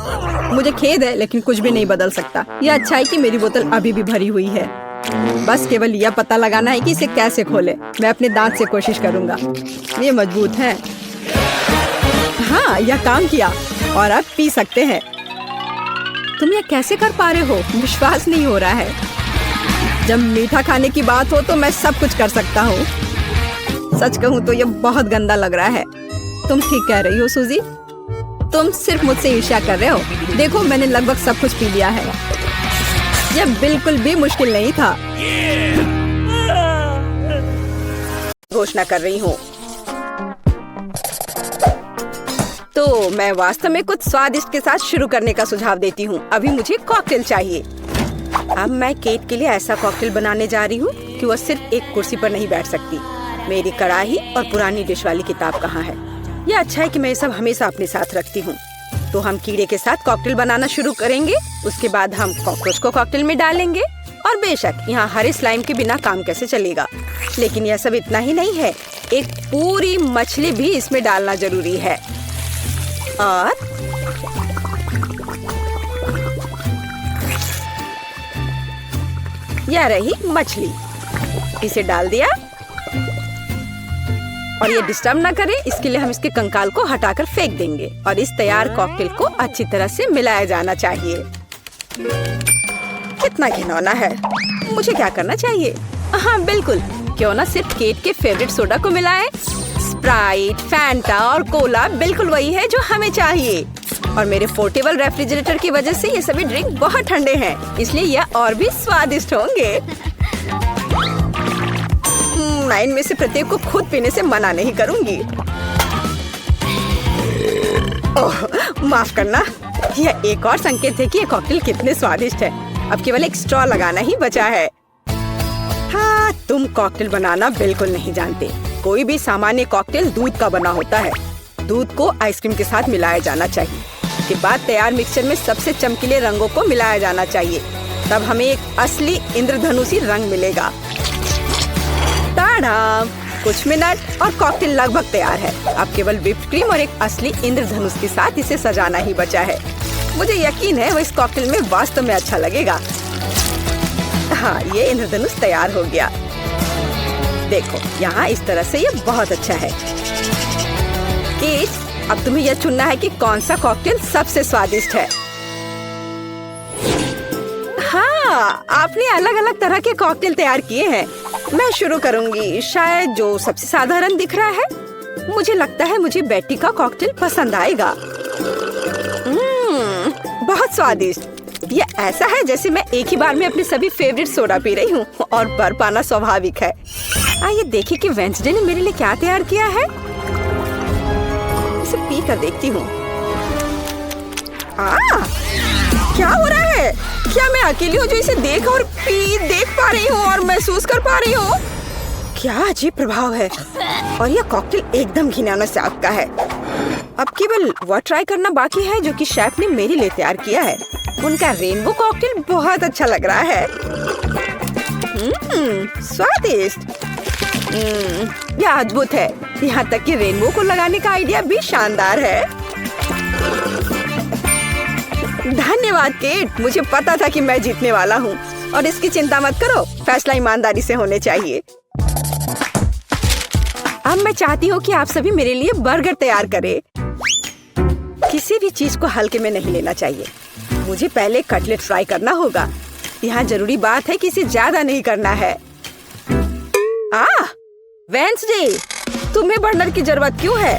मुझे खेद है, लेकिन कुछ भी नहीं बदल सकता। यह अच्छा है कि मेरी बोतल अभी भी भरी हुई है। बस केवल यह पता लगाना है कि इसे कैसे खोले। मैं अपने दांत से कोशिश करूंगा। ये मजबूत है। हाँ, यह काम किया और अब पी सकते हैं। तुम ये कैसे कर पा रहे हो? विश्वास नहीं हो रहा है। जब मीठा खाने की बात हो तो मैं सब कुछ कर सकता हूँ। सच कहूँ तो ये बहुत गंदा लग रहा है। तुम ठीक कह रही हो सूजी। तुम सिर्फ मुझसे ईर्ष्या कर रहे हो। देखो मैंने लगभग सब कुछ पी लिया है। यह बिल्कुल भी मुश्किल नहीं था। घोषणा कर रही हूँ। तो मैं वास्तव में कुछ स्वादिष्ट के साथ शुरू करने का सुझाव देती हूँ। अभी मुझे कॉकटेल चाहिए। अब मैं केट के लिए ऐसा कॉकटेल बनाने जा रही हूँ कि वह सिर्फ एक कुर्सी पर नहीं बैठ सकती। मेरी कढ़ाई और पुरानी डिश वाली किताब कहाँ है? यह अच्छा है कि मैं ये सब हमेशा अपने साथ रखती हूँ। तो हम कीड़े के साथ कॉकटेल बनाना शुरू करेंगे। उसके बाद हम कॉकरोच को कॉकटेल में डालेंगे। और बेशक यहाँ हरे स्लाइम के बिना काम कैसे चलेगा। लेकिन यह सब इतना ही नहीं है, एक पूरी मछली भी इसमें डालना जरूरी है। और यह रही मछली, इसे डाल दिया। और ये डिस्टर्ब ना करे इसके लिए हम इसके कंकाल को हटाकर फेंक देंगे। और इस तैयार कॉकटेल को अच्छी तरह से मिलाया जाना चाहिए। कितना घिनौना है। मुझे क्या करना चाहिए? हाँ बिल्कुल, क्यों ना सिर्फ केट के फेवरेट सोडा को मिलाएं। स्प्राइट, फैंटा और कोला बिल्कुल वही है जो हमें चाहिए। और मेरे पोर्टेबल रेफ्रिजरेटर की वजह से ये सभी ड्रिंक बहुत ठंडे हैं, इसलिए यह और भी स्वादिष्ट होंगे। मैं इनमें से प्रत्येक को खुद पीने से मना नहीं करूंगी। ओह, माफ करना। यह एक और संकेत है कि ये कॉकटेल कितने स्वादिष्ट है। अब केवल एक स्ट्रॉ लगाना ही बचा है। हाँ, तुम कॉकटेल बनाना बिल्कुल नहीं जानते। कोई भी सामान्य कॉकटेल दूध का बना होता है। दूध को आइसक्रीम के साथ मिलाया जाना चाहिए। उसके बाद तैयार मिक्सचर में सबसे चमकीले रंगों को मिलाया जाना चाहिए। तब हमें एक असली इंद्रधनुषी रंग मिलेगा। टाडा! कुछ मिनट और कॉकटेल लगभग तैयार है। अब केवल व्हिप्ड क्रीम और एक असली इंद्रधनुष के साथ इसे सजाना ही बचा है। मुझे यकीन है वो इस कॉकटेल में वास्तव में अच्छा लगेगा। हाँ, ये इंद्रधनुष तैयार हो गया। देखो यहाँ इस तरह से ये बहुत अच्छा है। केट, अब तुम्हें यह चुनना है कि कौन सा कॉकटेल सबसे स्वादिष्ट है। हाँ, आपने अलग अलग तरह के कॉकटेल तैयार किए हैं। मैं शुरू करूंगी शायद जो सबसे साधारण दिख रहा है। मुझे लगता है मुझे बेटी का कॉकटेल पसंद आएगा। बहुत स्वादिष्ट। यह ऐसा है जैसे मैं एक ही बार में अपने सभी फेवरेट सोडा पी रही हूँ और भर पाना स्वाभाविक है। आइए देखिए कि वेंसडे ने मेरे लिए क्या तैयार किया है। इसे पी कर देखती हूँ। क्या हो रहा है? क्या मैं अकेली हूँ जो इसे देख और देख पा रही हूँ और महसूस कर पा रही हूँ? क्या अजीब प्रभाव है। और यह कॉकटेल एकदम घिनौना स्वाद का है। अब केवल वह ट्राई करना बाकी है जो कि शेफ ने मेरे लिए तैयार किया है। उनका रेनबो कॉकटेल बहुत अच्छा लग रहा है। स्वादिष्ट। यह अद्भुत है। यहाँ तक कि रेनबो को लगाने का आइडिया भी शानदार है। धन्यवाद केट, मुझे पता था कि मैं जीतने वाला हूँ। और इसकी चिंता मत करो, फैसला ईमानदारी से होने चाहिए। अब मैं चाहती हूँ कि आप सभी मेरे लिए बर्गर तैयार करें। किसी भी चीज को हल्के में नहीं लेना चाहिए। मुझे पहले कटलेट फ्राई करना होगा। यहाँ जरूरी बात है कि इसे ज्यादा नहीं करना है। वेंसडे, तुम्हें बर्नर की जरूरत क्यों है?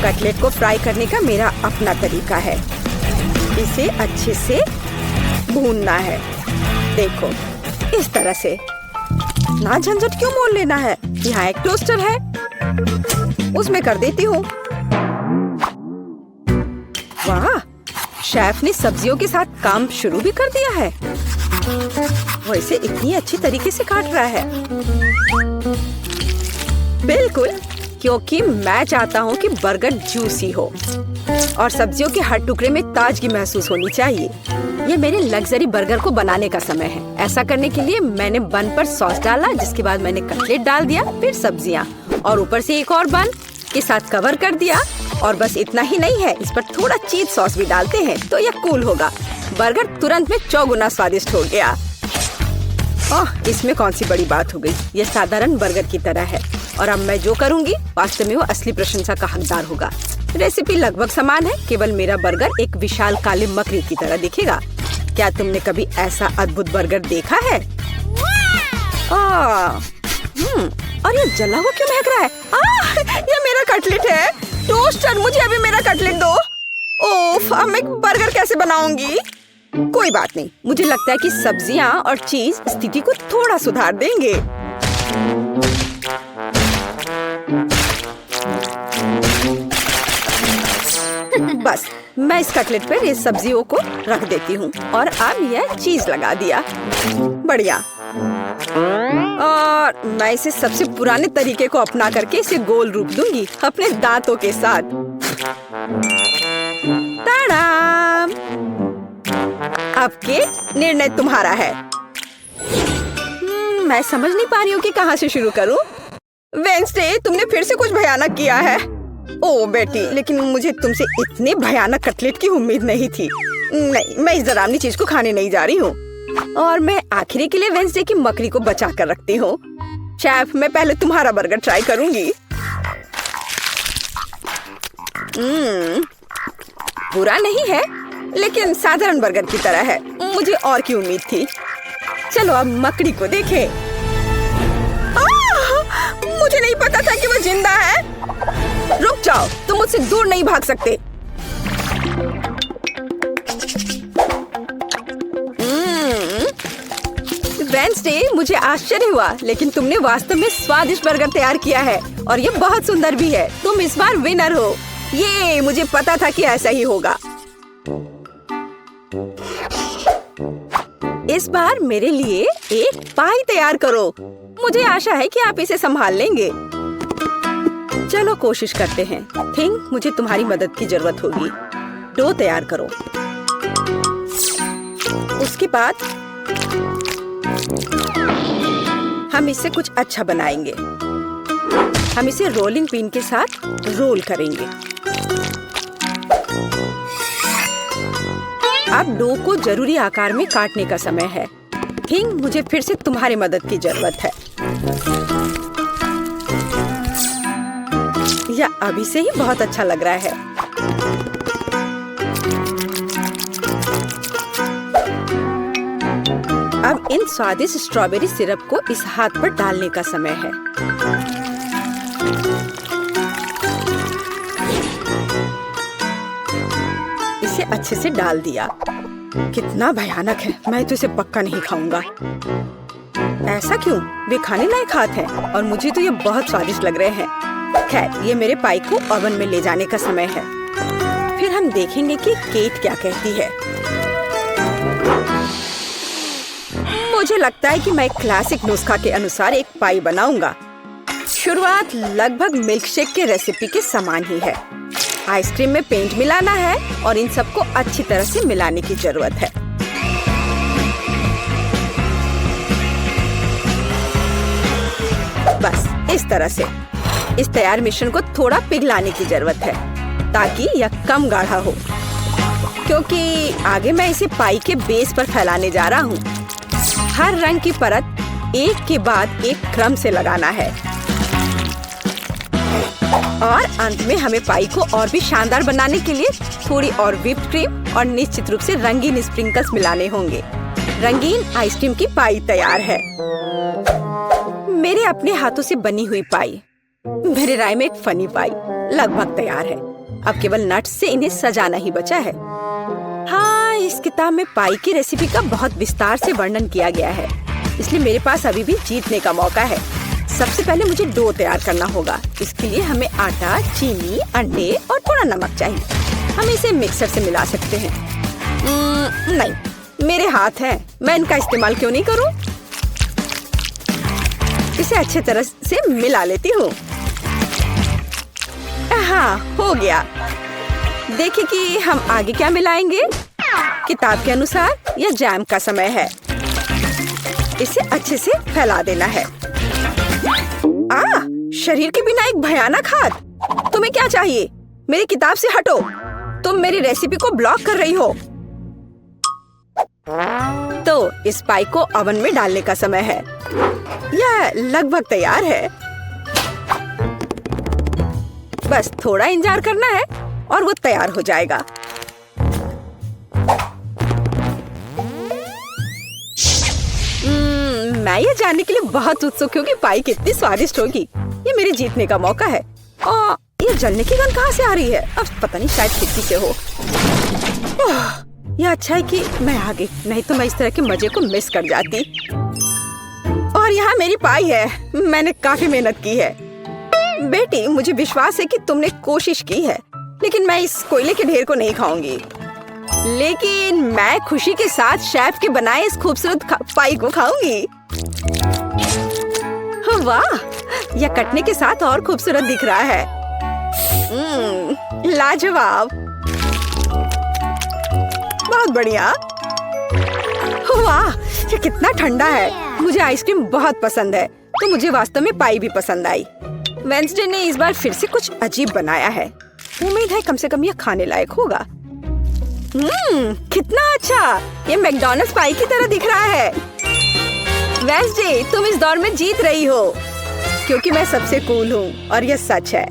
कटलेट को फ्राई करने का मेरा अपना तरीका है। इसे अच्छे से भूनना है। देखो इस तरह से। ना झंझट क्यों मोल लेना है। यहाँ एक टोस्टर है, उसमें कर देती हूँ। वाह, शेफ ने सब्जियों के साथ काम शुरू भी कर दिया है। वो इसे इतनी अच्छी तरीके से काट रहा है। बिल्कुल, क्योंकि मैं चाहता हूँ कि बर्गर जूसी हो और सब्जियों के हर टुकड़े में ताजगी महसूस होनी चाहिए। ये मेरे लग्जरी बर्गर को बनाने का समय है। ऐसा करने के लिए मैंने बन पर सॉस डाला, जिसके बाद मैंने कटलेट डाल दिया, फिर सब्जियाँ और ऊपर से एक और बन के साथ कवर कर दिया। और बस इतना ही नहीं है, इस पर थोड़ा चीज सॉस भी डालते हैं तो यह कूल होगा। बर्गर तुरंत में 4 गुना स्वादिष्ट हो गया। ओह, इसमें कौन सी बड़ी बात हो गई। यह साधारण बर्गर की तरह है और अब मैं जो करूंगी वास्तव में वो असली प्रशंसा का हकदार होगा। रेसिपी लगभग समान है, केवल मेरा बर्गर एक विशाल काले मकड़ी की तरह दिखेगा। क्या तुमने कभी ऐसा अद्भुत बर्गर देखा है? और ये जला हुआ क्यों महक रहा है? ये मेरा कटलेट है। टोस्टर, मुझे अभी मेरा कटलेट दो। ओफ, अब मैं बर्गर कैसे बनाऊंगी? कोई बात नहीं, मुझे लगता है कि सब्जियां और चीज स्थिति को थोड़ा सुधार देंगे। बस मैं इस कटलेट पर ये सब्जियों को रख देती हूँ और अब यह चीज लगा दिया। बढ़िया। और मैं इसे सबसे पुराने तरीके को अपना करके इसे गोल रूप दूंगी अपने दांतों के साथ। ताड़ाम! अब केक, निर्णय तुम्हारा है। मैं समझ नहीं पा रही हूँ कि कहाँ से शुरू करूँ। वेंसडे, तुमने फिर से कुछ भयानक किया है। ओ बेटी, लेकिन मुझे तुमसे इतने भयानक कटलेट की उम्मीद नहीं थी। नहीं, मैं इस डरावनी चीज को खाने नहीं जा रही हूँ। और मैं आखिरी के लिए वेंसडे की मकड़ी को बचा कर रखती हूँ। शेफ, मैं पहले तुम्हारा बर्गर ट्राई करूंगी। बुरा नहीं है, लेकिन साधारण बर्गर की तरह है। मुझे और की उम्मीद थी। चलो अब मकड़ी को देखें। मुझे नहीं पता था कि वो जिंदा है। रुक जाओ, तुम मुझसे दूर नहीं भाग सकते। वेंसडे, मुझे आश्चर्य हुआ, लेकिन तुमने वास्तव में स्वादिष्ट बर्गर तैयार किया है और ये बहुत सुंदर भी है। तुम इस बार विनर हो। ये मुझे पता था कि ऐसा ही होगा। इस बार मेरे लिए एक पाई तैयार करो। मुझे आशा है कि आप इसे संभाल लेंगे। चलो कोशिश करते हैं। थिंक मुझे तुम्हारी मदद की जरूरत होगी। डो तैयार करो। उसके बाद हम इससे कुछ अच्छा बनाएंगे। हम इसे रोलिंग पिन के साथ रोल करेंगे। अब डो को जरूरी आकार में काटने का समय है। थिंक मुझे फिर से तुम्हारी मदद की जरूरत है। यह अभी से ही बहुत अच्छा लग रहा है। अब इन स्वादिष्ट स्ट्रॉबेरी सिरप को इस हाथ पर डालने का समय है। इसे अच्छे से डाल दिया। कितना भयानक है। मैं तो इसे पक्का नहीं खाऊंगा। ऐसा क्यों? वे खाने लायक हाथ हैं और मुझे तो ये बहुत स्वादिष्ट लग रहे हैं। खैर, ये मेरे पाई को ओवन में ले जाने का समय है। फिर हम देखेंगे कि केट क्या कहती है। मुझे लगता है कि मैं क्लासिक नुस्खा के अनुसार एक पाई बनाऊंगा। शुरुआत लगभग मिल्कशेक के रेसिपी के समान ही है। आइसक्रीम में पेंट मिलाना है और इन सबको अच्छी तरह से मिलाने की जरूरत है। बस इस तरह से। इस तैयार मिश्रण को थोड़ा पिघलाने की जरूरत है ताकि यह कम गाढ़ा हो, क्योंकि आगे मैं इसे पाई के बेस पर फैलाने जा रहा हूँ। हर रंग की परत एक के बाद एक क्रम से लगाना है और अंत में हमें पाई को और भी शानदार बनाने के लिए थोड़ी और व्हिप्ड क्रीम और निश्चित रूप से रंगीन स्प्रिंकल्स मिलाने होंगे। रंगीन आइसक्रीम की पाई तैयार है। मेरे अपने हाथों से बनी हुई पाई, मेरे राय में एक फनी पाई लगभग तैयार है। अब केवल नट्स से इन्हें सजाना ही बचा है। हाँ, इस किताब में पाई की रेसिपी का बहुत विस्तार से वर्णन किया गया है, इसलिए मेरे पास अभी भी जीतने का मौका है। सबसे पहले मुझे डो तैयार करना होगा। इसके लिए हमें आटा, चीनी, अंडे और थोड़ा नमक चाहिए। हम इसे मिक्सर से मिला सकते हैं। नहीं, मेरे हाथ हैं, मैं इनका इस्तेमाल क्यों नहीं करूं? इसे अच्छे तरह से मिला लेती हूँ। हाँ, हो गया। देखिए कि हम आगे क्या मिलाएंगे। किताब के अनुसार यह जैम का समय है। इसे अच्छे से फैला देना है। शरीर के बिना एक भयानक हाथ। तुम्हें क्या चाहिए? मेरी किताब से हटो। तुम मेरी रेसिपी को ब्लॉक कर रही हो। तो इस पाई को ओवन में डालने का समय है। यह लगभग तैयार है। बस थोड़ा इंतजार करना है। और वो तैयार हो जाएगा। मैं ये जानने के लिए बहुत उत्सुक हूँ कि पाई कितनी स्वादिष्ट होगी। ये मेरे जीतने का मौका है। और ये जलने की गंध कहाँ से आ रही है? अब पता नहीं, शायद खिड़की से हो। ये अच्छा है कि मैं आ गई, नहीं तो मैं इस तरह के मजे को मिस कर जाती। और यहाँ मेरी पाई है। मैंने काफी मेहनत की है। बेटी, मुझे विश्वास है कि तुमने कोशिश की है, लेकिन मैं इस कोयले के ढेर को नहीं खाऊंगी। लेकिन मैं खुशी के साथ शेफ के बनाए इस खूबसूरत पाई को खाऊंगी। वाह, यह कटने के साथ और खूबसूरत दिख रहा है। लाजवाब, बहुत बढ़िया। वाह, ये कितना ठंडा है। मुझे आइसक्रीम बहुत पसंद है, तो मुझे वास्तव में पाई भी पसंद आई। वेंसडे ने इस बार फिर से कुछ अजीब बनाया है। उम्मीद है कम से कम यह खाने लायक होगा। कितना अच्छा, ये मैकडॉनल्ड्स पाई की तरह दिख रहा है। वेंसडे, तुम इस दौर में जीत रही हो, क्योंकि मैं सबसे कूल हूँ और यह सच है।